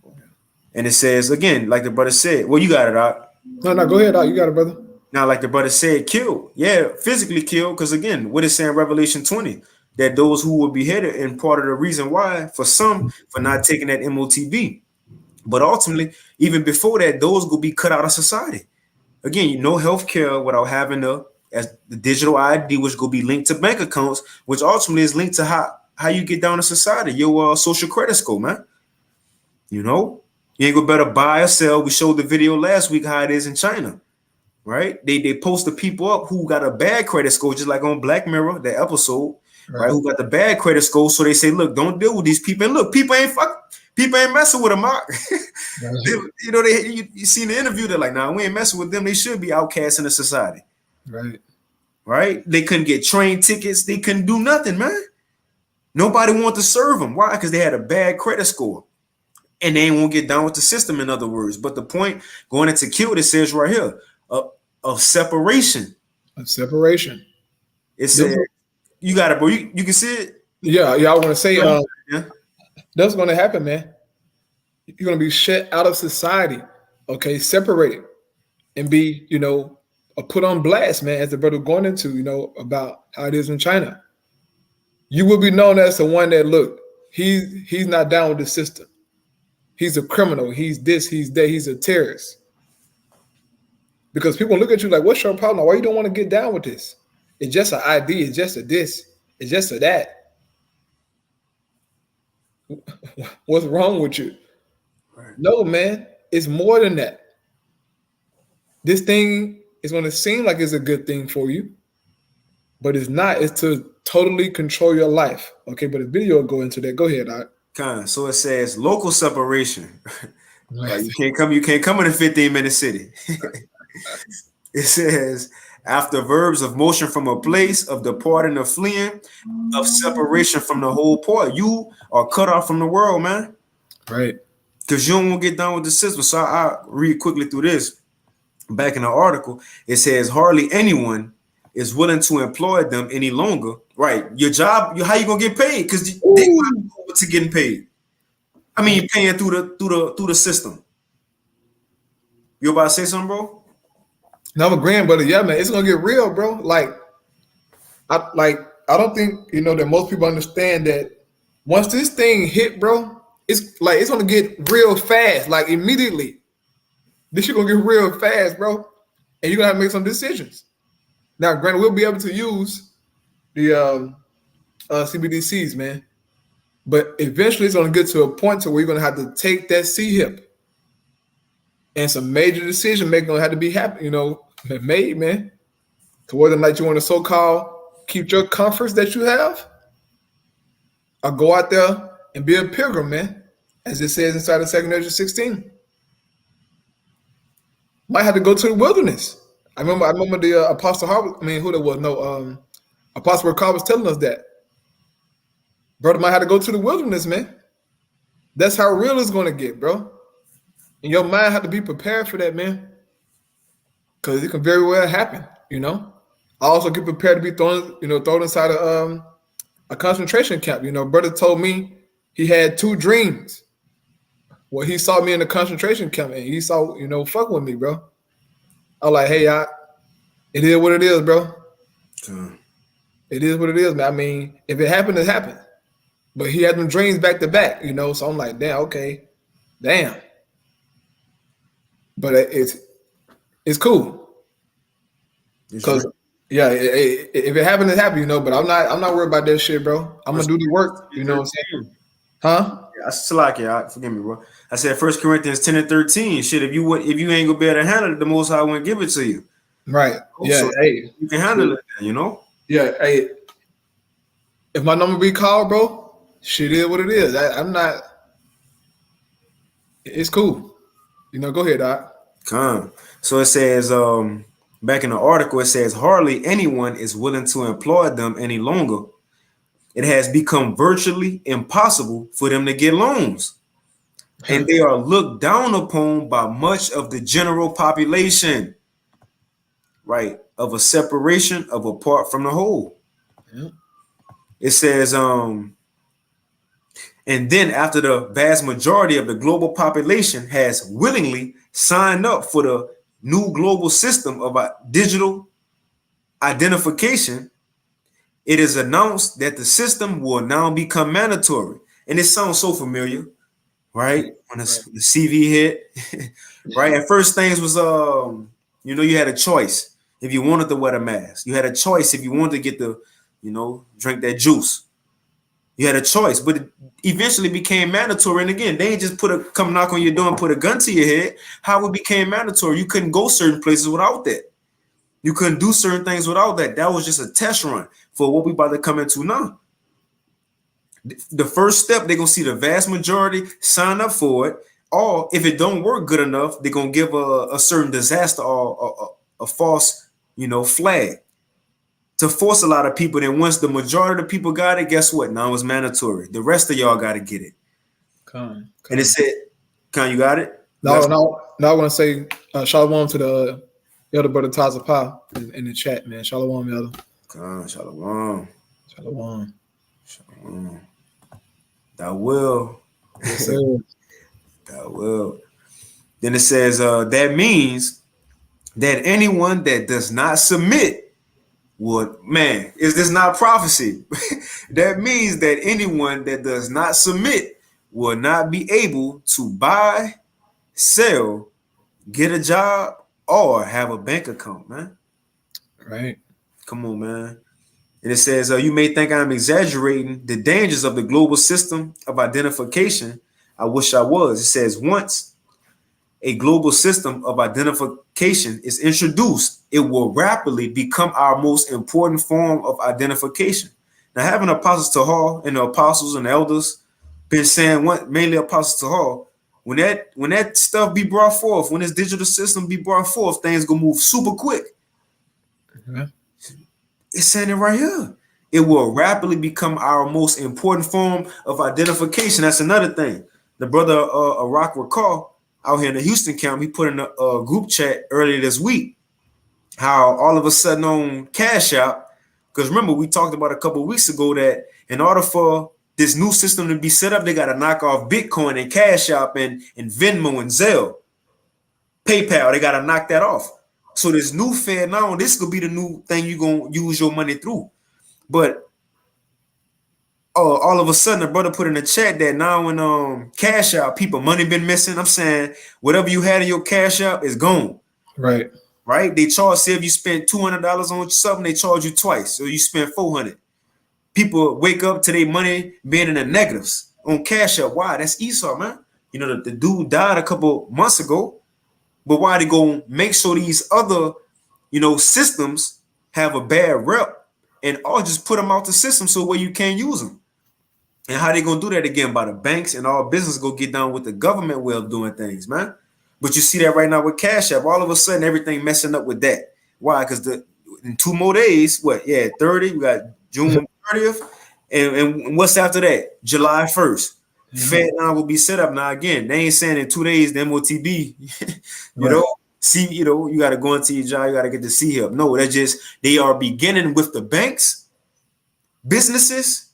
And it says, again, like the brother said, well, you got it out. No, go ahead, Doc. You got it, brother. Now, like the brother said, killed. Yeah, physically killed. Because again, what is saying Revelation 20? That those who will be beheaded, and part of the reason why, for some, for not taking that MOTB. But ultimately, even before that, those will be cut out of society. Again, no health care without having the digital ID, which will be linked to bank accounts, which ultimately is linked to how you get down to society, your social credit score, man. You ain't gonna better buy or sell. We showed the video last week how it is in China. right? They post the people up who got a bad credit score, just like on Black Mirror, that episode, right? Who got the bad credit score. So they say, look, don't deal with these people. And look, people ain't messing with them, Mark. You know, you seen the interview, they're like, nah, we ain't messing with them. They should be outcasts in the society. Right? They couldn't get train tickets. They couldn't do nothing, man. Nobody wanted to serve them. Why? Because they had a bad credit score. And they won't get down with the system, in other words. But the point going into Kill, it says right here, of separation. Of separation. It says, you got it, bro. You can see it? Yeah, I want to say that's going to happen, man. You're going to be shut out of society, okay, separated, and be, put on blast, man, as the brother going into, about how it is in China. You will be known as the one that, look, he's not down with the system. He's a criminal. He's this, he's that, he's a terrorist. Because people look at you like, what's your problem? Why you don't want to get down with this? It's just an ID. It's just a this. It's just a that. What's wrong with you? Right. No, man. It's more than that. This thing is going to seem like it's a good thing for you, but it's not. It's to totally control your life. Okay, but the video will go into that. Go ahead, Doc. So it says local separation. Like you can't come in a 15-minute city. It says after verbs of motion from a place, of departing or fleeing, of separation from the whole part. You are cut off from the world, man. Right. Because you don't want to get down with the system. So I read quickly through this. Back in the article, it says hardly anyone is willing to employ them any longer. Right. Your job, how you gonna get paid? Because they not over to getting paid. I mean, paying through the system. You about to say something, bro? No, I'm agreeing, brother. Yeah, man, it's gonna get real, bro. I don't think that most people understand that once this thing hit, bro, it's gonna get real fast, like immediately. This shit gonna get real fast, bro, and you're gonna have to make some decisions. Now, granted, we'll be able to use the CBDCs, man, but eventually it's gonna get to a point to where you're gonna have to take that CHIP. And some major decision making gonna have to be made, man. To whether or not you want to so-called keep your comforts that you have, or go out there and be a pilgrim, man, as it says inside of 2 Ezra 16. Might have to go to the wilderness. I remember the Apostle Harvard. I mean, who there was? No, Apostle Ricard was telling us that. Brother might have to go to the wilderness, man. That's how real it's gonna get, bro. And your mind have to be prepared for that, man. Because it can very well happen, Also get prepared to be thrown inside a concentration camp. Brother told me he had 2 dreams. Well, he saw me in the concentration camp and he saw, fuck with me, bro. I was like, hey, it is what it is, bro. It is what it is, man. I mean, if it happened, it happened. But he had them dreams back to back, so I'm like, damn, okay. Damn. But it's cool. Because if it happened, it happened, But I'm not worried about that shit, bro. I'm gonna do the work. You know what I'm saying? Huh? Yeah, I still like it. Forgive me, bro. I said 1 Corinthians 10 and 13. Shit, if you ain't gonna be able to handle it, the Most High won't give it to you. Right. Yeah. So hey, you can handle it. Yeah. Hey, if my number be called, bro, shit is what it is. I'm not. It's cool. Go ahead, Doc. So it says, back in the article, it says hardly anyone is willing to employ them any longer. It has become virtually impossible for them to get loans. And they are looked down upon by much of the general population, right? Of a separation of a part from the whole. Yeah. It says, and then after the vast majority of the global population has willingly signed up for the new global system of digital identification, it is announced that the system will now become mandatory. And it sounds so familiar, right? When the CV hit, right? At first things was, you had a choice if you wanted to wear a mask. You had a choice if you wanted to get the, drink that juice. You had a choice, but it eventually became mandatory. And again, they ain't just come knock on your door and put a gun to your head. How it became mandatory, you couldn't go certain places without that. You couldn't do certain things without that. That was just a test run for what we about to come into now. The first step, they're gonna see the vast majority sign up for it, or if it don't work good enough, they're gonna give a certain disaster or a false, flag to force a lot of people. Then once the majority of the people got it, guess what? Now it's mandatory. The rest of y'all got to get it. Come. And it said, you got it? No, I want to say shalom to the elder brother Taza Pa in the chat, man. Shalom, elder. Shalom. Shalom. Shalom. That will. Yes, sir. That will. Then it says, that means that anyone that does not submit would, man, is this not prophecy? That means that anyone that does not submit will not be able to buy, sell, get a job, or have a bank account, man. Right. Come on, man. And it says, you may think I'm exaggerating the dangers of the global system of identification. I wish I was. It says, once a global system of identification is introduced, it will rapidly become our most important form of identification. Now, having Apostles Tahar and the apostles and the elders been saying, mainly Apostles Tahar, when that stuff be brought forth, when this digital system be brought forth, things gonna move super quick. Yeah. It's saying it right here. It will rapidly become our most important form of identification. That's another thing. The brother Arak Rakal out here in the Houston camp, he put in a group chat earlier this week how all of a sudden on Cash App, because remember we talked about a couple of weeks ago that in order for this new system to be set up, they got to knock off Bitcoin and Cash App and Venmo and Zelle, PayPal. They got to knock that off. So this new Fed now, this could be the new thing you're going to use your money through. But all of a sudden, the brother put in the chat that now when Cash App, people money been missing. I'm saying whatever you had in your Cash App is gone. Right. Right? They charge, say if you spend $200 on something, they charge you twice. So you spend $400. People wake up to their money being in the negatives on Cash App. Why? That's Esau, man. The dude died a couple months ago. But why they go make sure these other, systems have a bad rep and all just put them out the system so where you can't use them? And how they gonna do that again? By the banks and all business go get down with the government way of doing things, man. But you see that right now with Cash App, all of a sudden everything messing up with that. Why? Because in 2 more days, 30, we got June 30th, and what's after that? July 1st. Fed now will be set up now again. They ain't saying in 2 days the MOTB, you got to go into your job, you got to get the C help. No, that's just they are beginning with the banks, businesses,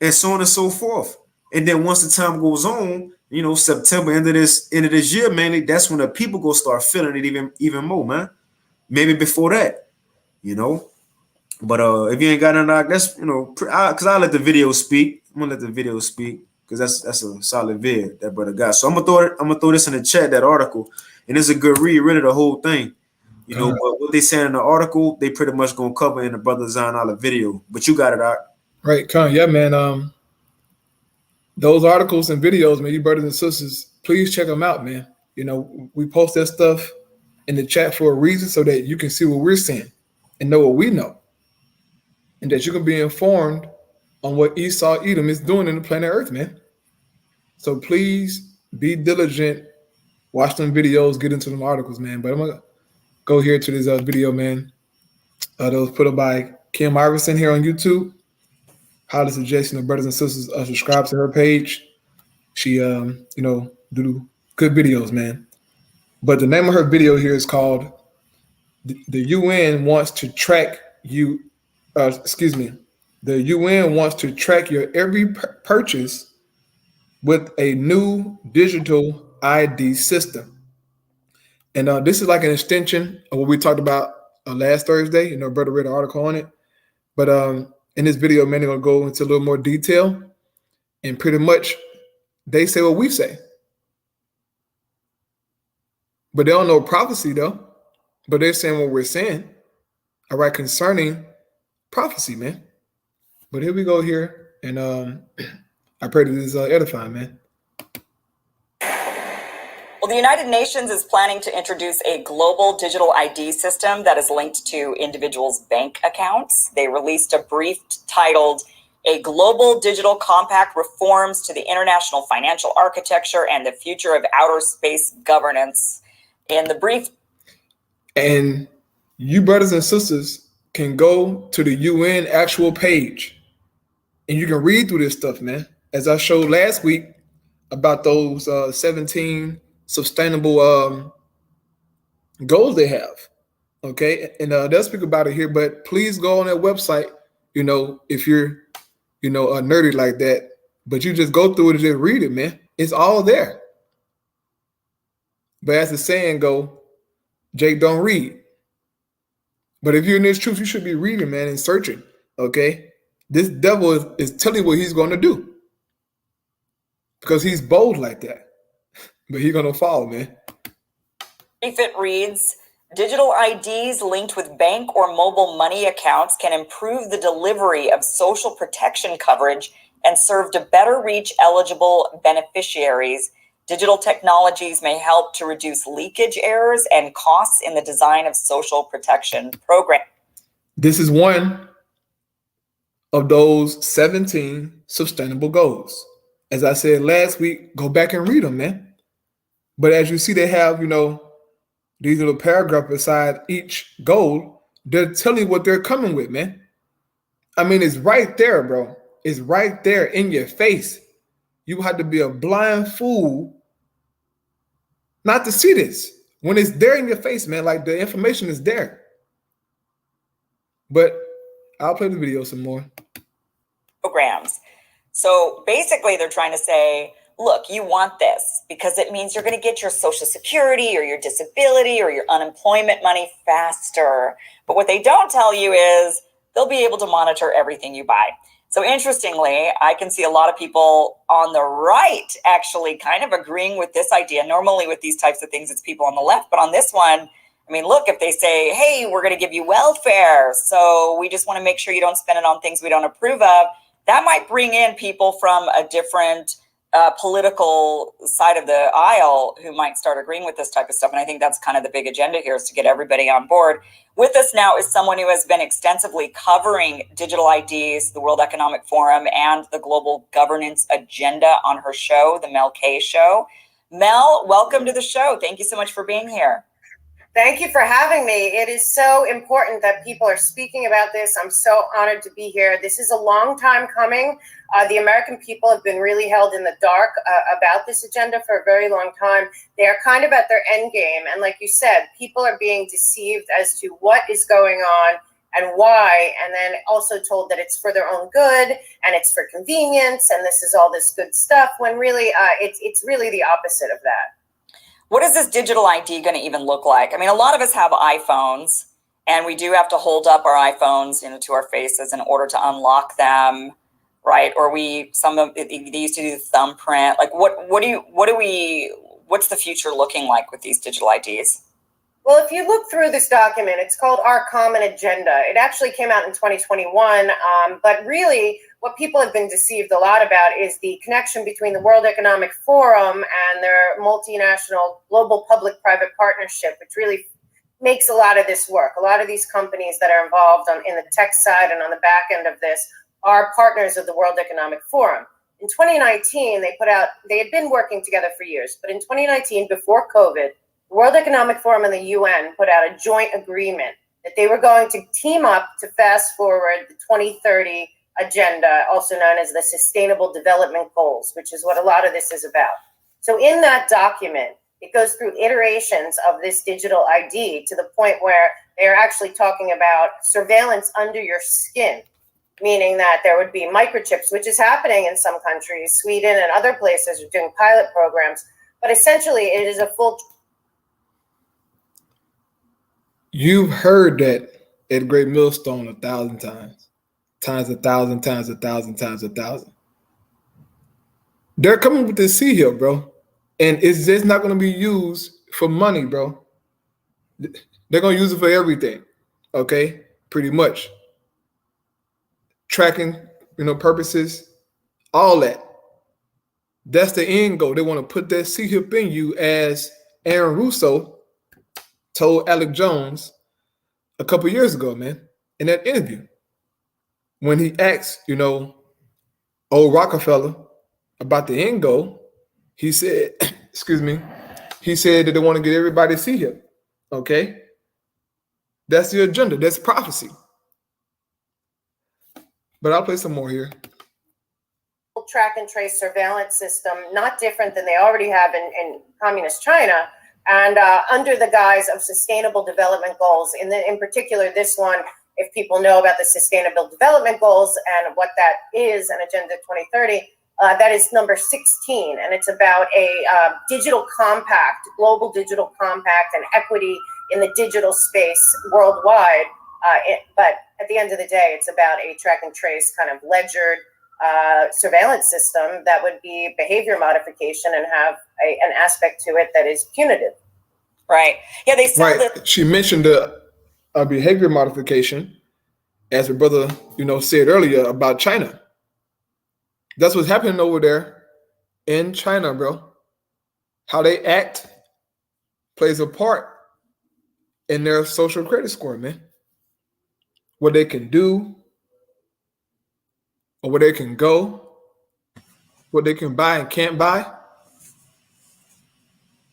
and so on and so forth. And then once the time goes on, September, end of this year, mainly, that's when the people go start feeling it even more, man. Maybe before that, But if you ain't got nothing, that's because I let the video speak. I'm gonna let the video speak. Because that's a solid vid that brother got. So I'm gonna throw this in the chat, that article, and it's a good read, really the whole thing. But what they saying in the article, they pretty much gonna cover in the brother Zion Olive video. But you got it out. Right, yeah, man. Those articles and videos, man, you brothers and sisters, please check them out, man. We post that stuff in the chat for a reason so that you can see what we're seeing and know what we know, and that you can be informed on what Esau Edom is doing in the planet Earth, man. So please be diligent, watch them videos, get into them articles, man. But I'm gonna go here to this video, man. That was put up by Kim Iverson here on YouTube. Highly suggesting the brothers and sisters subscribe to her page. She, do good videos, man. But the name of her video here is called "The UN Wants to Track You." The UN wants to track your every purchase with a new digital ID system. And this is like an extension of what we talked about last Thursday. Brother read an article on it. But in this video, man, they're going to go into a little more detail. And pretty much they say what we say. But they don't know prophecy, though. But they're saying what we're saying, all right, concerning prophecy, man. But here we go here, and I pray that this is edifying, man. Well, the United Nations is planning to introduce a global digital ID system that is linked to individuals' bank accounts. They released a brief titled A Global Digital Compact Reforms to the International Financial Architecture and the Future of Outer Space Governance. In the brief. And you brothers and sisters can go to the UN actual page and you can read through this stuff, man. As I showed last week about those 17 sustainable goals they have. Okay. And they'll speak about it here, but please go on their website, if you're, nerdy like that, but you just go through it and just read it, man. It's all there. But as the saying go, Jake, don't read. But if you're in this truth, you should be reading, man, and searching. Okay. This devil is telling you what he's going to do because he's bold like that. But he's going to fall, man. If it reads, digital IDs linked with bank or mobile money accounts can improve the delivery of social protection coverage and serve to better reach eligible beneficiaries. Digital technologies may help to reduce leakage errors and costs in the design of social protection programs. This is one of those 17 sustainable goals. As I said last week, go back and read them, man. But as you see, they have, these little paragraphs beside each goal. They're telling you what they're coming with, man. I mean, it's right there, bro. It's right there in your face. You have to be a blind fool not to see this. When it's there in your face, man, like the information is there. But I'll play the video some more. Programs. So basically they're trying to say, look, you want this because it means you're going to get your Social Security or your disability or your unemployment money faster. But what they don't tell you is they'll be able to monitor everything you buy. So interestingly, I can see a lot of people on the right actually kind of agreeing with this idea. Normally with these types of things, it's people on the left. But on this one, I mean, look, if they say, hey, we're going to give you welfare, so we just want to make sure you don't spend it on things we don't approve of, that might bring in people from a different political side of the aisle who might start agreeing with this type of stuff. And I think that's kind of the big agenda here, is to get everybody on board. With us now is someone who has been extensively covering digital IDs, the World Economic Forum, and the global governance agenda on her show, The Mel K Show. Mel, welcome to the show. Thank you so much for being here. Thank you for having me. It is so important that people are speaking about this. I'm so honored to be here. This is a long time coming. The American people have been really held in the dark about this agenda for a very long time. They are kind of at their end game. And like you said, people are being deceived as to what is going on and why, and then also told that it's for their own good and it's for convenience and this is all this good stuff, when really it's really the opposite of that. What is this digital ID going to even look like? I mean, a lot of us have iPhones, and we do have to hold up our iPhones, to our faces in order to unlock them, right? Or they used to do the thumbprint. Like, what's the future looking like with these digital IDs? Well, if you look through this document, it's called Our Common Agenda. It actually came out in 2021, but really what people have been deceived a lot about is the connection between the World Economic Forum and their multinational global public-private partnership, which really makes a lot of this work. A lot of these companies that are involved in the tech side and on the back end of this are partners of the World Economic Forum. In 2019, they had been working together for years, but in 2019, before COVID, the World Economic Forum and the UN put out a joint agreement that they were going to team up to fast forward the 2030 agenda, also known as the Sustainable Development Goals, which is what a lot of this is about. So in that document, it goes through iterations of this digital ID to the point where they're actually talking about surveillance under your skin, meaning that there would be microchips, which is happening in some countries. Sweden and other places are doing pilot programs, but essentially it is a full. You've heard that at Great Millstone 1,000 times. Times 1,000, times 1,000, times 1,000. They're coming with this Sea Hill, bro. And it's just not going to be used for money, bro. They're going to use it for everything. Okay? Pretty much. Tracking, purposes, all that. That's the end goal. They want to put that C-hip in you, as Aaron Russo told Alec Jones a couple years ago, man, in that interview. When he asked, old Rockefeller about the end goal, he said, excuse me, he said that they want to get everybody to see him. Okay? That's the agenda. That's prophecy. But I'll play some more here. Track and trace surveillance system, not different than they already have in communist China, and under the guise of sustainable development goals. In particular, this one, if people know about the sustainable development goals and what that is, and Agenda 2030, that is number 16, and it's about a digital compact, global digital compact, and equity in the digital space worldwide. But at the end of the day, it's about a track and trace kind of ledgered surveillance system that would be behavior modification and have an aspect to it that is punitive. Right. Yeah, they sell right. She mentioned a behavior modification, as her brother, said earlier about China. That's what's happening over there in China, bro. How they act plays a part in their social credit score, man. What they can do, or where they can go, what they can buy and can't buy.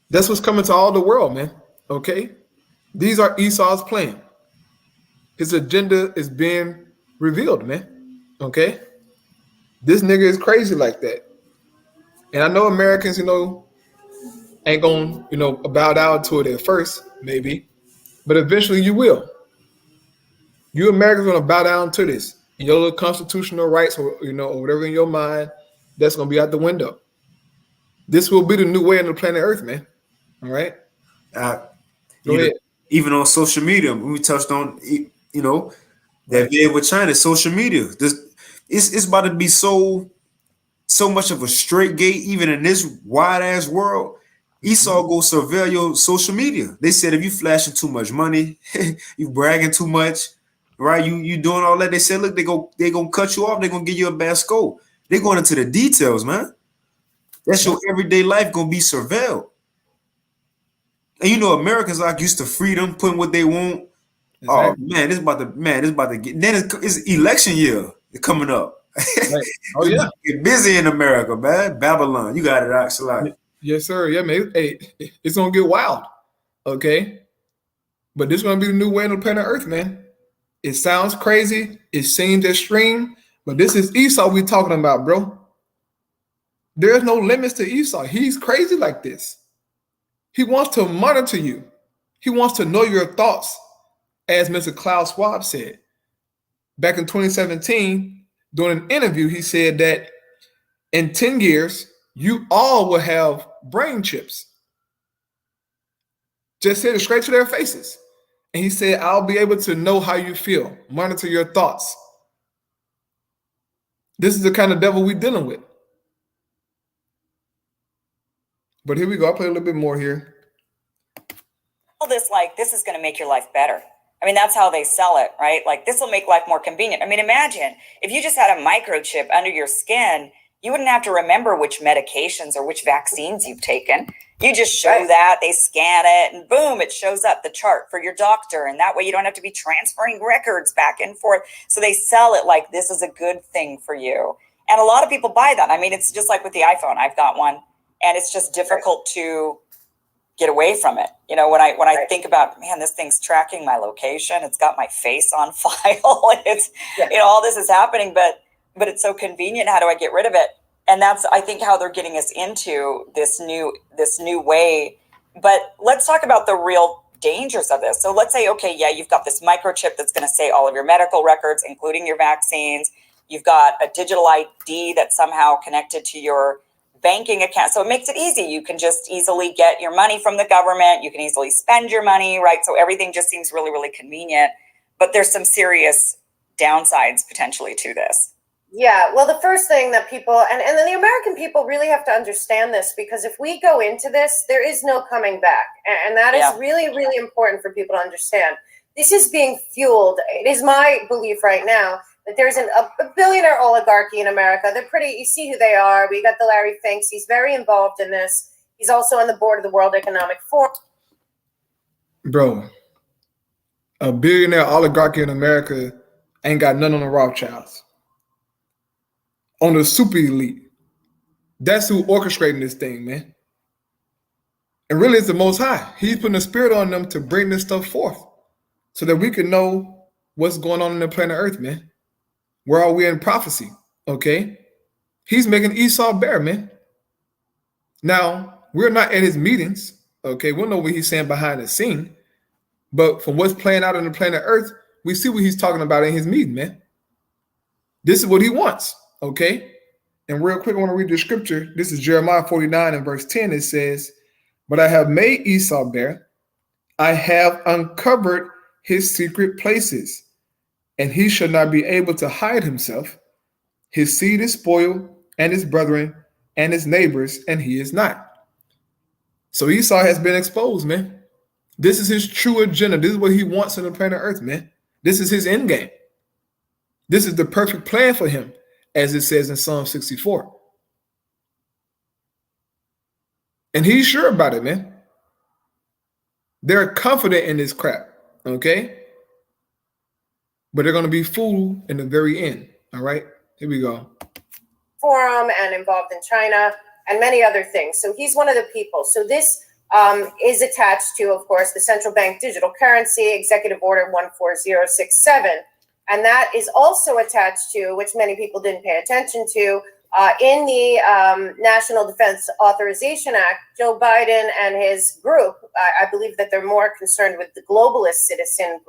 That's what's coming to all the world, man. Okay? These are Esau's plan. His agenda is being revealed, man. Okay? This nigga is crazy like that. And I know Americans, ain't gonna, bow down to it at first, maybe. But eventually you will. You Americans are gonna bow down to this. And your little constitutional rights, or or whatever in your mind, that's gonna be out the window. This will be the new way on the planet Earth, man. All right. Go ahead. Even on social media, we touched on, that video with China, social media. It's about to be so much of a straight gate, even in this wide ass world. Esau go surveil your social media. They said if you flashing too much money, you bragging too much, right? You doing all that. They said, look, they gonna cut you off. They're gonna give you a bad scope. They're going into the details, man. That's your everyday life gonna be surveilled. And Americans are used to freedom, putting what they want. Exactly. Oh man, it's about to get. Then it's election year coming up. Right. Oh yeah, get busy in America, man. Babylon, you got it, actually. Yes, sir. Yeah, man. Hey, it's gonna get wild. Okay, but this is gonna be the new way on the planet Earth, man. It sounds crazy. It seems extreme, but this is Esau we talking about, bro. There's no limits to Esau. He's crazy like this. He wants to monitor you. He wants to know your thoughts, as Mr. Klaus Schwab said. Back in 2017, during an interview, he said that in 10 years, you all will have brain chips. Just said it straight to their faces. And he said, I'll be able to know how you feel, monitor your thoughts. This is the kind of devil we're dealing with. But here we go. I'll play a little bit more here. All this is going to make your life better. I mean, that's how they sell it, right? Like, this will make life more convenient. I mean, imagine if you just had a microchip under your skin, you wouldn't have to remember which medications or which vaccines you've taken. You just show that, they scan it, and boom, it shows up the chart for your doctor. And that way you don't have to be transferring records back and forth. So they sell it like this is a good thing for you. And a lot of people buy that. I mean, it's just like with the iPhone. I've got one. And it's just difficult to get away from it. When I think about, man, this thing's tracking my location. It's got my face on file. It's, all this is happening, but it's so convenient. How do I get rid of it? And that's, I think, how they're getting us into this new way. But let's talk about the real dangers of this. So let's say, okay, yeah, you've got this microchip that's going to say all of your medical records, including your vaccines. You've got a digital ID that's somehow connected to your banking account. So it makes it easy. You can just easily get your money from the government. You can easily spend your money, right? So everything just seems really, really convenient. But there's some serious downsides potentially to this. Yeah, well, the first thing that people, and then the American people really have to understand this, because if we go into this, there is no coming back. And that is really, really important for people to understand. This is being fueled. It is my belief right now that there's a billionaire oligarchy in America. They're pretty, you see who they are. We got the Larry Finks. He's very involved in this. He's also on the board of the World Economic Forum. Bro, a billionaire oligarchy in America ain't got none on the Rothschilds. On the super elite. That's who orchestrating this thing, man. And really, it's the Most High. He's putting a spirit on them to bring this stuff forth so that we can know what's going on in the planet Earth, man. Where are we in prophecy? Okay. He's making Esau bear, man. Now, we're not at his meetings. Okay. We'll know what he's saying behind the scene. But from what's playing out on the planet Earth, we see what he's talking about in his meeting, man. This is what he wants. Okay. And real quick, I want to read the scripture. This is Jeremiah 49 and verse 10. It says, "But I have made Esau bare. I have uncovered his secret places, and he shall not be able to hide himself. His seed is spoiled, and his brethren, and his neighbors, and he is not." So Esau has been exposed, man. This is his true agenda. This is what he wants on the planet Earth, man. This is his end game. This is the perfect plan for him, as it says in Psalm 64. And he's sure about it, man. They're confident in this crap, okay? But they're going to be fooled in the very end, all right? Here we go. Forum and involved in China and many other things. So he's one of the people. So this is attached to, of course, the central bank digital currency, Executive Order 14067. And that is also attached to, which many people didn't pay attention to, in the National Defense Authorization Act. Joe Biden and his group, I believe that they're more concerned with the globalist citizen,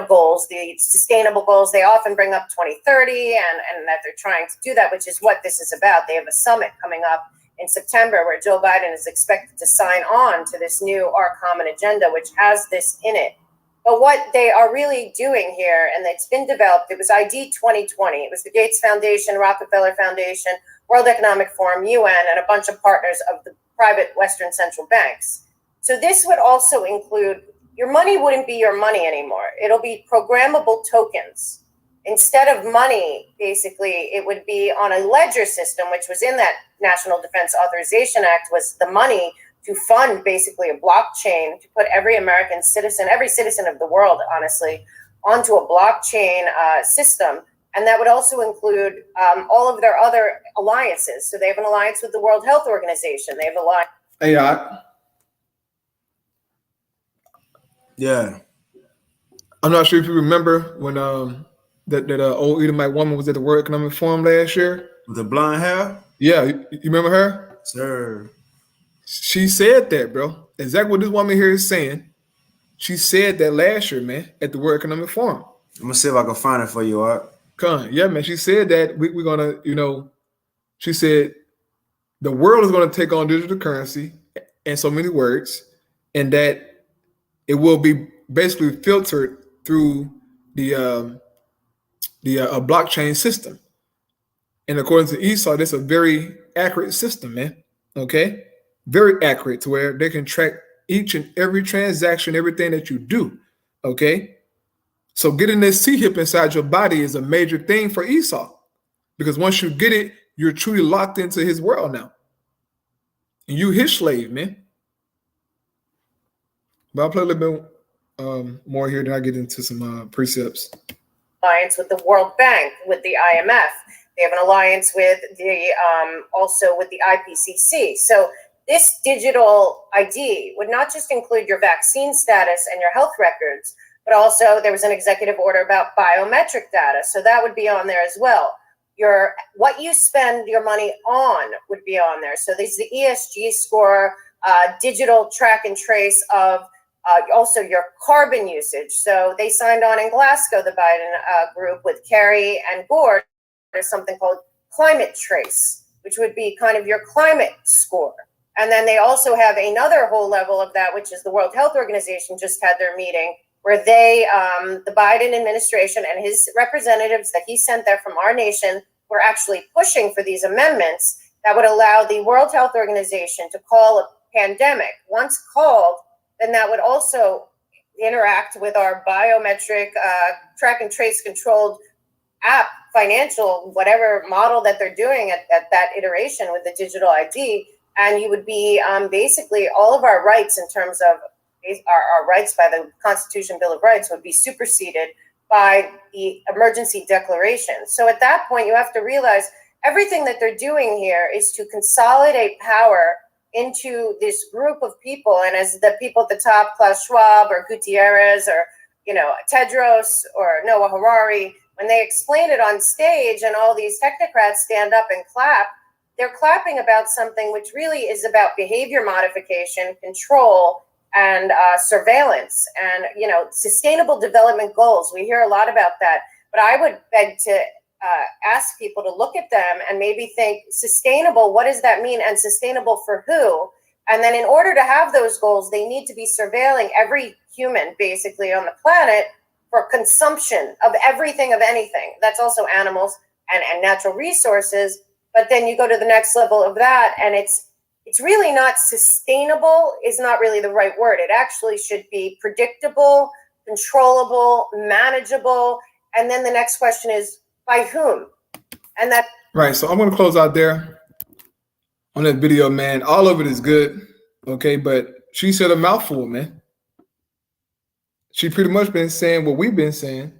goals, the sustainable goals. They often bring up 2030 and that they're trying to do that, which is what this is about. They have a summit coming up in September where Joe Biden is expected to sign on to this new Our Common Agenda, which has this in it. But what they are really doing here, and it's been developed, it was ID 2020. It was the Gates Foundation, Rockefeller Foundation, World Economic Forum, UN, and a bunch of partners of the private Western central banks. So this would also include, your money wouldn't be your money anymore. It'll be programmable tokens. Instead of money, basically, it would be on a ledger system, which was in that National Defense Authorization Act, was the money to fund basically a blockchain, to put every American citizen, every citizen of the world, honestly, onto a blockchain system. And that would also include all of their other alliances. So they have an alliance with the World Health Organization. They have a alliance. Yeah. I'm not sure if you remember when that old Edomite woman was at the World Economic Forum last year. With the blonde hair? Yeah, you remember her? Sir. She said that, bro. Exactly what this woman here is saying. She said that last year, man, at the World Economic Forum. I'm going to see if I can find it for you, Art. Yeah, man. She said that we're going to, she said the world is going to take on digital currency in so many words, and that it will be basically filtered through the blockchain system. And according to Esau, that's a very accurate system, man. Okay? Very accurate to where they can track each and every transaction, everything that you do. Okay? So getting this C-hip inside your body is a major thing for Esau. Because once you get it, you're truly locked into his world now. And you his slave, man. But I'll play a little bit more here, then I get into some precepts. Alliance with the World Bank, with the IMF. They have an alliance with the also with the IPCC. So this digital ID would not just include your vaccine status and your health records, but also there was an executive order about biometric data. So that would be on there as well. What you spend your money on would be on there. So there's the ESG score, digital track and trace of also your carbon usage. So they signed on in Glasgow, the Biden group, with Kerry and Gore. There's something called Climate Trace, which would be kind of your climate score. And then they also have another whole level of that, which is the World Health Organization just had their meeting where they, the Biden administration and his representatives that he sent there from our nation were actually pushing for these amendments that would allow the World Health Organization to call a pandemic. Once called, then that would also interact with our biometric track and trace controlled app, financial, whatever model that they're doing at that iteration with the digital ID. And you would be basically all of our rights in terms of our rights by the Constitution Bill of Rights would be superseded by the emergency declaration. So at that point, you have to realize everything that they're doing here is to consolidate power into this group of people. And as the people at the top, Klaus Schwab or Gutierrez or, Tedros or Noah Harari, when they explain it on stage and all these technocrats stand up and clap, they're clapping about something which really is about behavior modification, control, and surveillance and, sustainable development goals. We hear a lot about that, but I would beg to ask people to look at them and maybe think sustainable, what does that mean? And sustainable for who? And then in order to have those goals, they need to be surveilling every human basically on the planet for consumption of everything, of anything. That's also animals and natural resources. But then you go to the next level of that, and it's really not sustainable, is not really the right word. It actually should be predictable, controllable, manageable. And then the next question is, by whom? And that right. So I'm going to close out there on that video, man. All of it is good, okay? But she said a mouthful, man. She pretty much been saying what we've been saying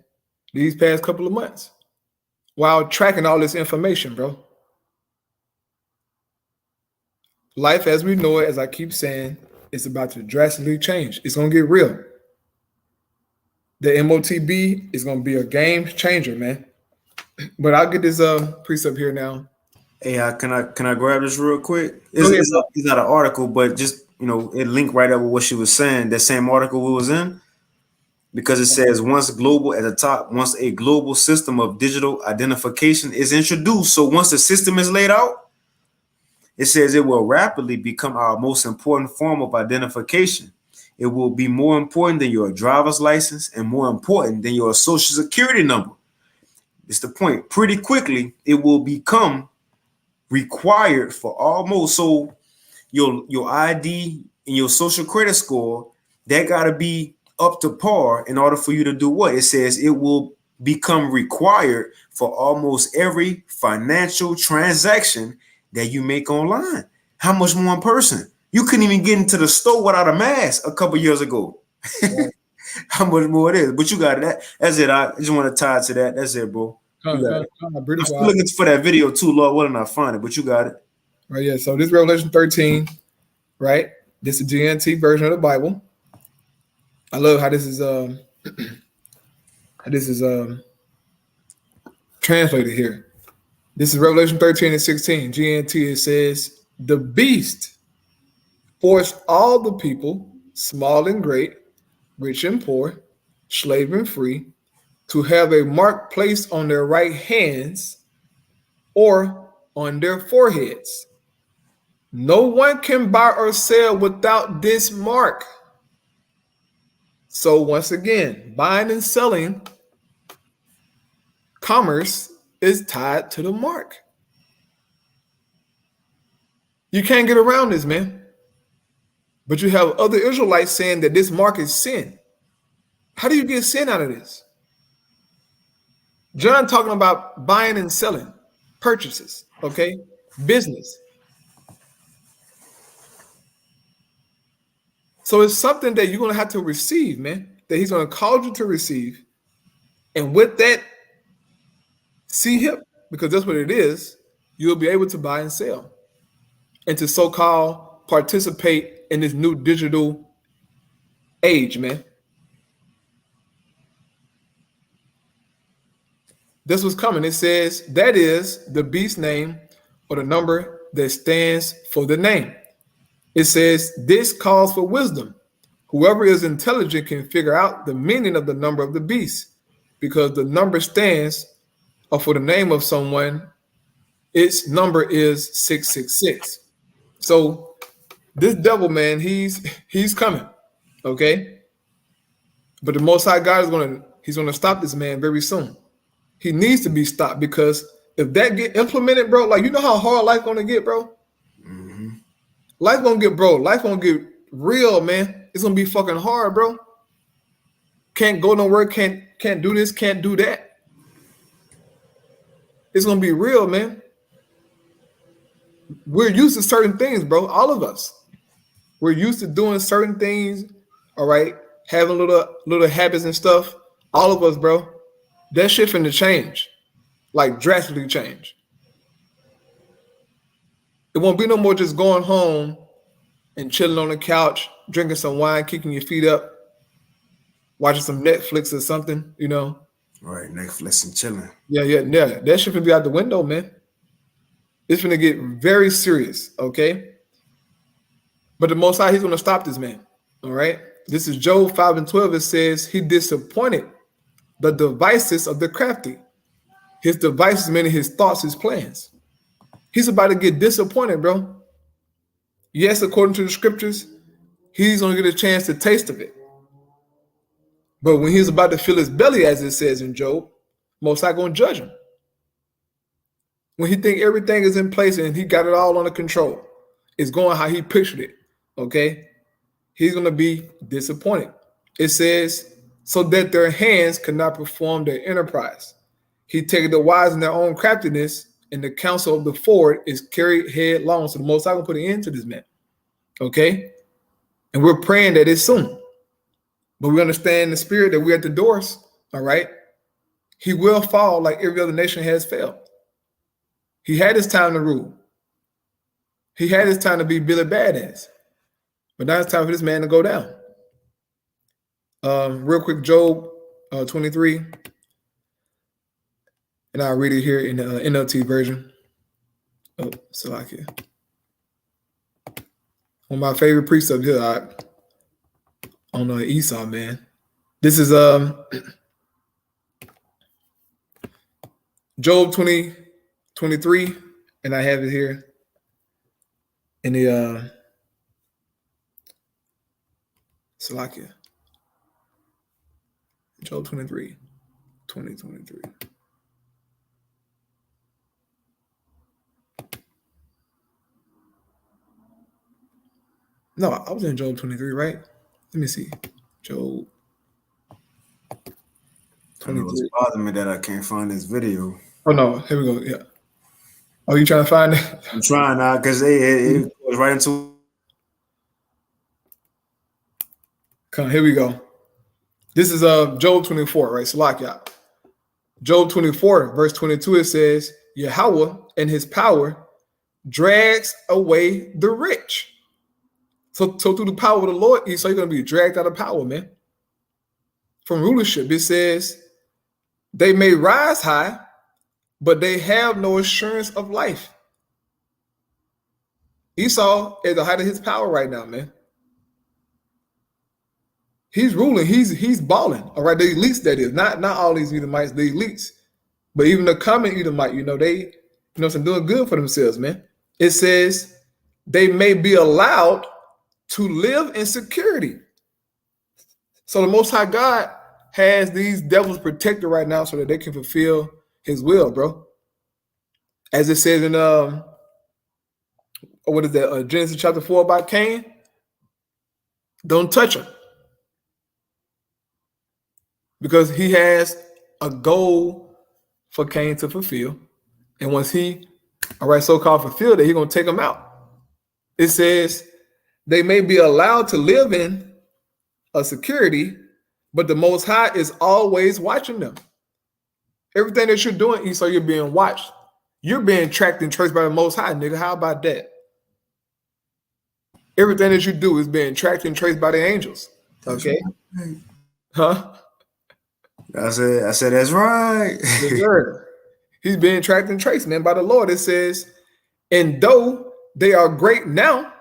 these past couple of months while tracking all this information, bro. Life as we know it, as I keep saying, is about to drastically change. It's going to get real. The MOTB is going to be a game changer, man. But I'll get this precept here now. Hey, can I grab this real quick? It's not an article, but just, it linked right up with what she was saying. That same article we was in, because it says once a global system of digital identification is introduced. So once the system is laid out, it says it will rapidly become our most important form of identification. It will be more important than your driver's license and more important than your social security number. It's the point. Pretty quickly, it will become required for almost, so your ID and your social credit score, that got to be up to par in order for you to do what? It says it will become required for almost every financial transaction that you make online. How much more in person? You couldn't even get into the store without a mask a couple years ago. Right. How much more it is? But you got it. That's it. I just want to tie it to that. That's it, bro. I'm still looking for that video too, Lord. What did I find it? But you got it. Right, yeah. So this Revelation 13, right? This is the GNT version of the Bible. I love how this is translated here. This is Revelation 13 and 16. GNT, it says, the beast forced all the people, small and great, rich and poor, slave and free, to have a mark placed on their right hands or on their foreheads. No one can buy or sell without this mark. So once again, buying and selling, commerce is tied to the mark. You can't get around this, man. But you have other Israelites saying that this mark is sin. How do you get sin out of this? John talking about buying and selling, purchases, okay? Business. So it's something that you're going to have to receive, man, that he's going to cause you to receive. And with that, see him, because that's what it is, you'll be able to buy and sell and to so-called participate in this new digital age, man. This was coming. It says, that is the beast name or the number that stands for the name. It says, this calls for wisdom. Whoever is intelligent can figure out the meaning of the number of the beast, because the number stands for the name of someone. Its number is 666. So this devil, man, he's coming, okay? But the Most High God he's gonna stop this man very soon. He needs to be stopped, because if that get implemented, bro, like, you know how hard life gonna get, bro? Mm-hmm. Life gonna get, bro. Life gonna get real, man. It's gonna be fucking hard, bro. Can't go nowhere. Can't do this. Can't do that. It's gonna be real, man. We're used to certain things, bro. All of us. We're used to doing certain things, all right, having little habits and stuff. All of us, bro. That shit finna change. Like drastically change. It won't be no more just going home and chilling on the couch, drinking some wine, kicking your feet up, watching some Netflix or something, you know. Right, Netflix and chilling. Yeah. That shit finna be out the window, man. It's finna get very serious, okay? But the Most High, he's gonna stop this man. All right. This is Job 5:12. It says he disappointed the devices of the crafty. His devices, meaning his thoughts, his plans. He's about to get disappointed, bro. Yes, according to the scriptures, he's gonna get a chance to taste of it. But when he's about to fill his belly, as it says in Job, Most High gonna judge him. When he think everything is in place and he got it all under control, it's going how he pictured it. Okay, he's gonna be disappointed. It says, so that their hands could not perform their enterprise. He taketh the wise in their own craftiness, and the counsel of the forward is carried headlong. So the Most High gonna put an end to this man. Okay, and we're praying that it's soon. But we understand in the spirit that we're at the doors. All right, he will fall like every other nation has failed. He had his time to rule. He had his time to be Billy Badass. But now it's time for this man to go down. Real quick, Job 23. And I'll read it here in the NLT version. Oh, Salakia. One of my favorite precepts here on Esau, man. This is Job 23, and I have it here in the Salakia. Job 23, 2023. No, I was in Job 23, right? Let me see. Job 23. It's bothering me that I can't find this video. Oh, no. Here we go. Yeah. Oh, you trying to find it? I'm trying now because it goes right into. Come, here we go. This is Job 24, right? Salakia. Job 24, verse 22, it says, Yahweh and his power drags away the rich. So through the power of the Lord, Esau, you're going to be dragged out of power, man. From rulership, it says, they may rise high, but they have no assurance of life. Esau is at the height of his power right now, man. He's ruling. He's balling. All right, the elites, that is. Not all these Edomites, the elites. But even the common Edomite, they, some doing good for themselves, man. It says they may be allowed to live in security. So the Most High God has these devils protected right now so that they can fulfill his will, bro. As it says in what is that? Genesis chapter 4 about Cain. Don't touch him. Because he has a goal for Cain to fulfill. And once he, so-called fulfilled it, he's going to take him out. It says they may be allowed to live in a security, but the Most High is always watching them. Everything that you're doing, Esau, you're being watched. You're being tracked and traced by the Most High, nigga. How about that? Everything that you do is being tracked and traced by the angels. Okay? Huh? I said that's right. He's being tracked and traced, man, by the Lord. It says, and though they are great now,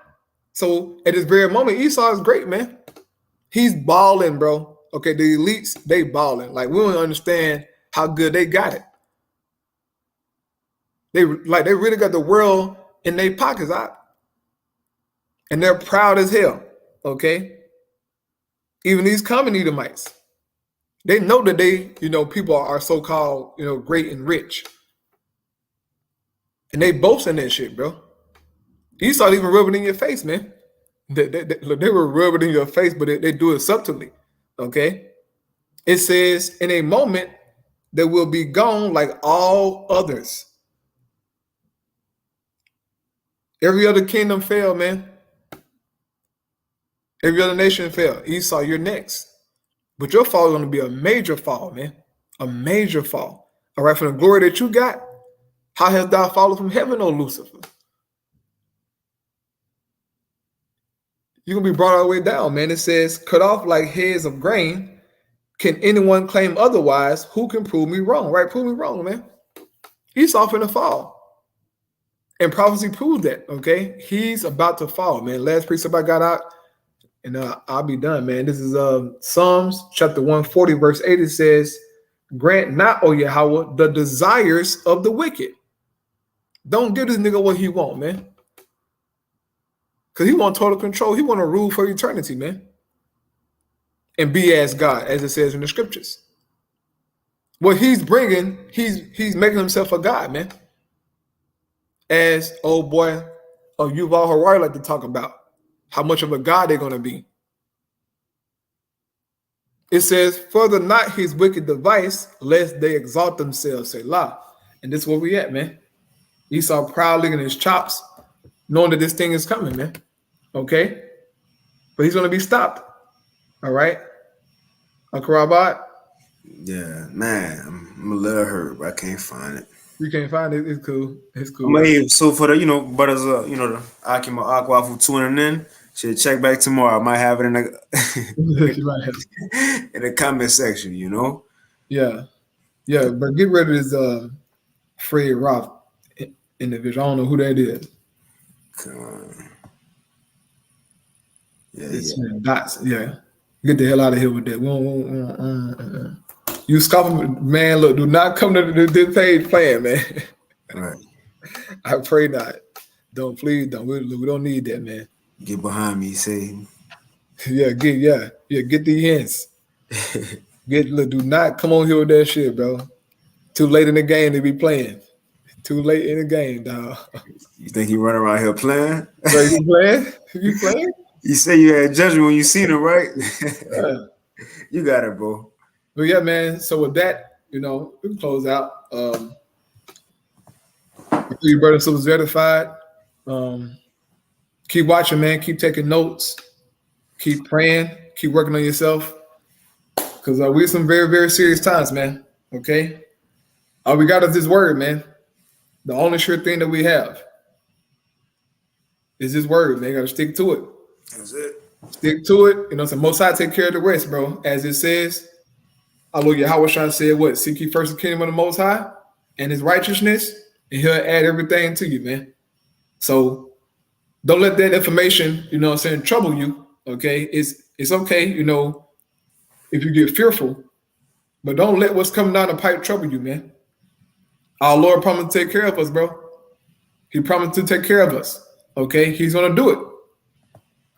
so at this very moment, Esau is great, man. He's balling, bro. Okay, the elites, they balling. Like, we don't understand how good they got it. They really got the world in their pockets, and they're proud as hell. Okay, even these common Edomites, they know that they, people are so-called, great and rich, and they boast in that shit, bro. Esau even rub it in your face, man. They were rubbing in your face, but they do it subtly. Okay, it says in a moment they will be gone like all others. Every other kingdom fell, man. Every other nation fell. Esau, you're next. But your fall is going to be a major fall, man. A major fall. All right, from the glory that you got, how hast thou fallen from heaven, O Lucifer? You're going to be brought all the way down, man. It says, cut off like heads of grain. Can anyone claim otherwise? Who can prove me wrong? Right? Prove me wrong, man. Esau finna fall. And prophecy proves that, okay? He's about to fall, man. Last precept I got out, and I'll be done, man. This is Psalms chapter 140, verse 8. It says, grant not, O Yahweh, the desires of the wicked. Don't give this nigga what he want, man. Because he want total control. He want to rule for eternity, man. And be as God, as it says in the scriptures. What he's bringing, he's making himself a God, man. As old boy of Yuval Harari like to talk about, how much of a God they're going to be. It says, further not his wicked device, lest they exalt themselves, say la. And this is where we at, man. Esau proud licking his chops, knowing that this thing is coming, man. Okay? But he's going to be stopped. All right? Akarabat? Yeah, man, I'm a little hurt, but I can't find it. You can't find it. It's cool. It's cool. So for the, brothers, the Akima Aqua for tuning in, should check back tomorrow. I might have it in the in the comment section, Yeah. Yeah, but get rid of this Fred Roth individual. I don't know who that is. Dots. Yeah. Get the hell out of here with that. You scoffing, man. Look, do not come to this page playing, man. Right. I pray not. Please don't. We don't need that, man. Get behind me, Satan. Yeah. Get the hints. Do not come on here with that shit, bro. Too late in the game to be playing. Too late in the game, dog. You think he run around here playing? Bro, you playing? You playing? You say you had judgment when you seen him, right? Yeah. You got it, bro. But yeah, man. So with that, we can close out. You brother so verified. Keep watching, man. Keep taking notes. Keep praying. Keep working on yourself. Because we're some very, very serious times, man. Okay? All we got is this word, man. The only sure thing that we have is this word, man. You got to stick to it. That's it. Stick to it. So Most High take care of the rest, bro. As it says, hallelujah. Yahweh said what? Seek ye first the kingdom of the Most High and his righteousness, and he'll add everything to you, man. So don't let that information, trouble you. Okay. It's okay, if you get fearful, but don't let what's coming down the pipe trouble you, man. Our Lord promised to take care of us, bro. He promised to take care of us. Okay. He's going to do it.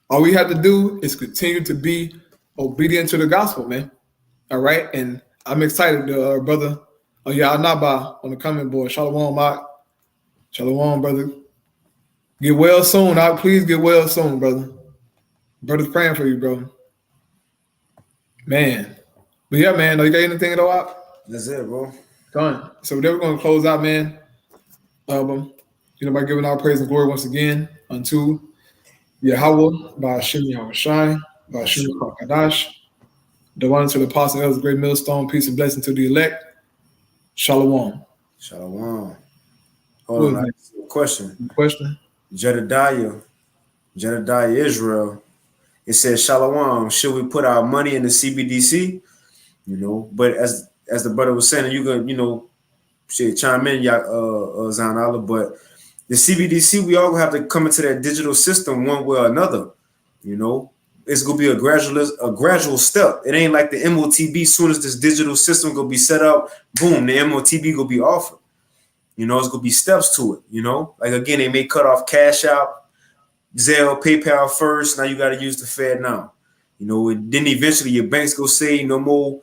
All we have to do is continue to be obedient to the gospel, man. All right. And I'm excited, brother. Oh, yeah, Naba on the comment board. Shalom, Mark. Shalom, brother. Get well soon. Please get well soon, brother. Brother's praying for you, bro. Man. But yeah, man. You got anything at all? That's it, bro. Done. So we're going to close out, man. By giving our praise and glory once again unto Yahweh, by Hashem Yahushai, by Hashem Kadash, the one to the apostle of the great millstone, peace and blessing to the elect. Shalom. Shalom. Hold on. Question. Jedediah Israel. It says, Shalom, should we put our money in the CBDC? But as the brother was saying, you could, chime in, Zanala, but the CBDC, we all have to come into that digital system one way or another. It's gonna be a gradual step. It ain't like the MOTB. Soon as this digital system gonna be set up, boom, the MOTB gonna be offered. It's gonna be steps to it. Like again, they may cut off Cash App, Zelle, PayPal first. Now you got to use the Fed now. Then eventually your banks go say no more.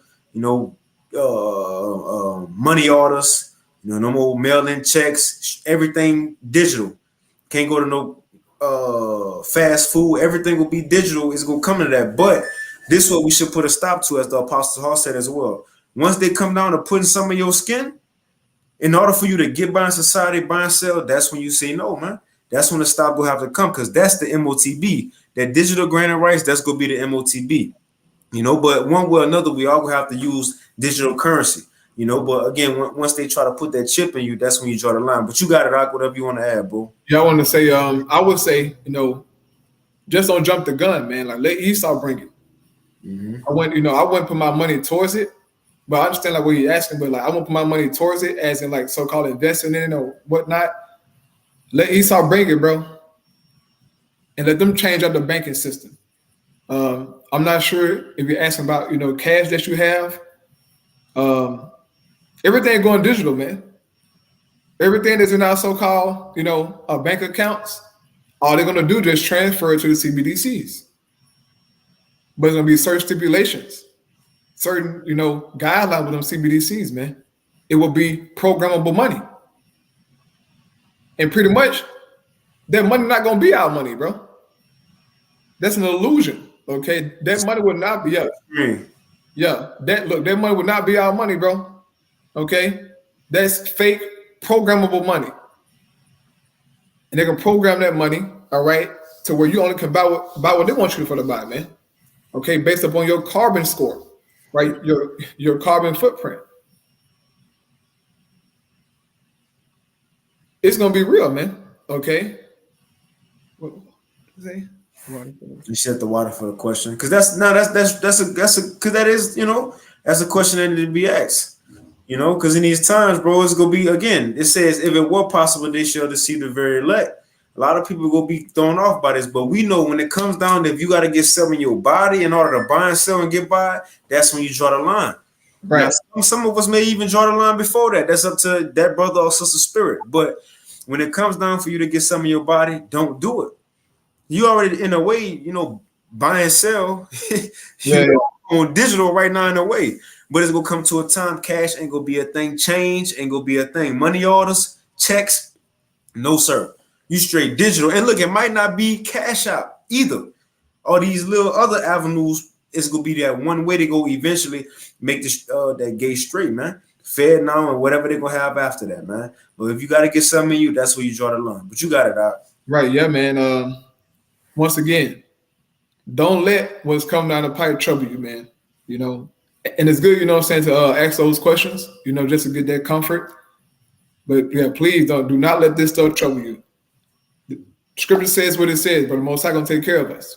Money orders. No more mail-in checks. Everything digital. Can't go to no fast food. Everything will be digital. It's gonna come to that. But this is what we should put a stop to, as the Apostle Hall said as well. once they come down to putting some of your skin, in order for you to get by in society, buy and sell, that's when you say no, man. That's when the stop will have to come, because that's the MOTB. That digital grant of rights, that's going to be the MOTB. You know, but one way or another, we all have to use digital currency. You know, but again, once they try to put that chip in you, that's when you draw the line. But you got it, Doc, whatever you want to add, bro. Yeah, I want to say, I would say, you know, just don't jump the gun, man. Like, let Esau bring it. I wouldn't put my money towards it, but I understand like what you're asking, but like I won't put my money towards it as in like so-called investing in it or whatnot. Let Esau bring it, bro. And let them change up the banking system. I'm not sure if you're asking about, you know, cash that you have. Everything going digital, man. Everything that's in our so-called, you know, bank accounts, all they're going to do is just transfer it to the CBDCs. But it's going to be certain stipulations, certain, you know, guidelines with them CBDCs, man. It will be programmable money. And pretty much, that money not going to be our money, bro. That's an illusion, okay? That money would not be us. Yeah, that money would not be our money, bro. Okay? That's fake programmable money. And they can program that money, all right, to where you only can buy what they want you to buy, man. Okay, based upon your carbon score, right? Your carbon footprint. It's gonna be real, man. Okay. What say? You set the water for the question, because that's because that is, you know, that's a question that need to be asked. You know, because in these times, bro, it's gonna be, again, it says if it were possible, they shall deceive the very elect. A lot of people will be thrown off by this, but we know when it comes down to if you got to get something in your body in order to buy and sell and get by, that's when you draw the line. Right. Now, some of us may even draw the line before that. That's up to that brother or sister spirit. But when it comes down for you to get some in your body, don't do it. You already, in a way, you know, buy and sell on digital right now in a way. But it's going to come to a time, cash ain't going to be a thing. Change ain't going to be a thing. Money orders, checks, no, sir. You straight digital. And look, it might not be cash out either. All these little other avenues, it's going to be that one way to go eventually make this that gate straight, man. Fed now and whatever they're going to have after that, man. But if you got to get something in you, that's where you draw the line. But you got it out. Right, yeah, man. Once again, don't let what's coming down the pipe trouble you, man. You know, and it's good, you know what I'm saying, to ask those questions, you know, just to get that comfort. But yeah, please do not let this stuff trouble you. The scripture says what it says, but the Most High gonna take care of us.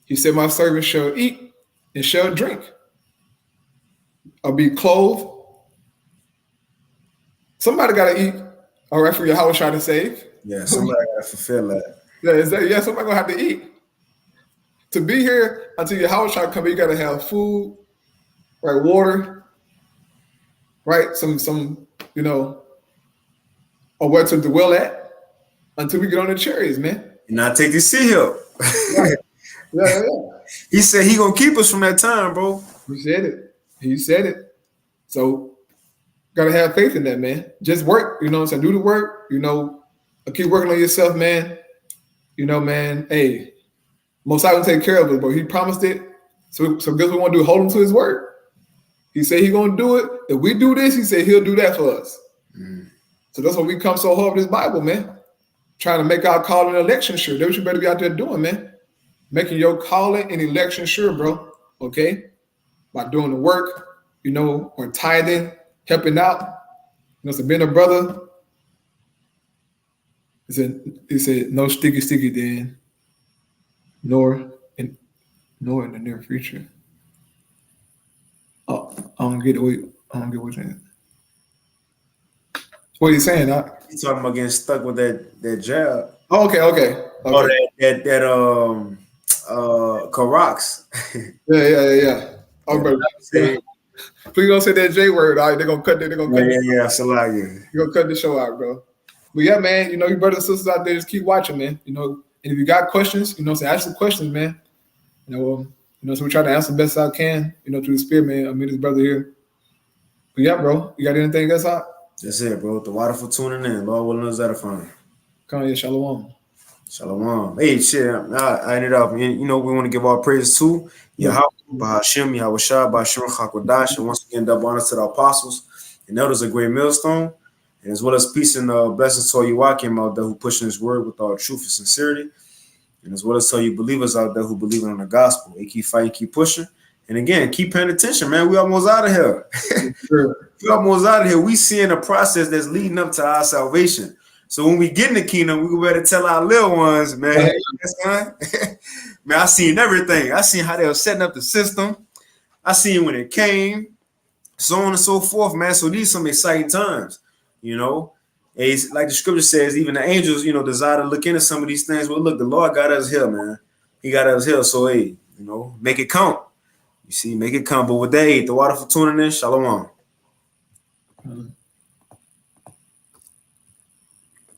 He said, my servants shall eat and shall drink, or be clothed. Somebody gotta eat, all right, for your house trying to save. Yeah, somebody gotta fulfill that. Yeah, somebody gonna have to eat. To be here until your house try to come, you gotta have food, right? Water, right? Some, you know, or where to dwell at until we get on the chariots, man. And not take the sea hill. Right. Yeah. He said he gonna keep us from that time, bro. He said it. So gotta have faith in that, man. Just work, you know what I'm saying? Do the work, you know, keep working on yourself, man. You know, man, hey, Most High will take care of us, but he promised it. So guess what we want to do? Hold him to his word. He said he's going to do it. If we do this, he said he'll do that for us. So that's why we come so hard with this Bible, man. Trying to make our calling and election sure. That's what you better be out there doing, man. Making your calling and election sure, bro. Okay? By doing the work, you know, or tithing, helping out. You know, so being a brother. He said, no sticky then, nor in the near future. Oh, I don't get what you're saying. What are you saying? He's talking about getting stuck with that jab. Oh, okay. Or that Carax. Yeah. Oh, brother. Please don't say that J word. All right, they're gonna cut it. Yeah. So like you're gonna cut the show out, bro. But yeah, man, you know, you brothers and sisters out there, just keep watching, man. You know, and if you got questions, you know, so ask the questions, man. You know, so we try to answer the best I can, you know, through the spirit, man. I mean, this brother here. But yeah, bro, you got anything else out? That's it, bro. The water for tuning in. Lord willing, us edifying. Come on, yeah, shalom. Shalom. Hey, shit, I ended up, you know, we want to give our praise to Yahweh. Bahashim, Yahushua, Bashir, Hakodash, and once again, double honor to the apostles and elders of Great Millstone, and as well as peace and blessings to all you Wakim out there who pushing His word with all truth and sincerity, and as well as to all you believers out there who believe in the gospel. They keep fighting, keep pushing, and again, keep paying attention, man. We almost out of here. We almost out of here. We seeing a process that's leading up to our salvation. So when we get in the kingdom, we better tell our little ones, man. That's fine. Man, I seen everything. I seen how they were setting up the system. I seen when it came, so on and so forth, man. So these are some exciting times, you know. And it's like the scripture says, even the angels, you know, desire to look into some of these things. Well, look, the Lord got us here, man. He got us here. So, hey, you know, make it count. You see, make it count. But with that, the water for tuning in. Shalom.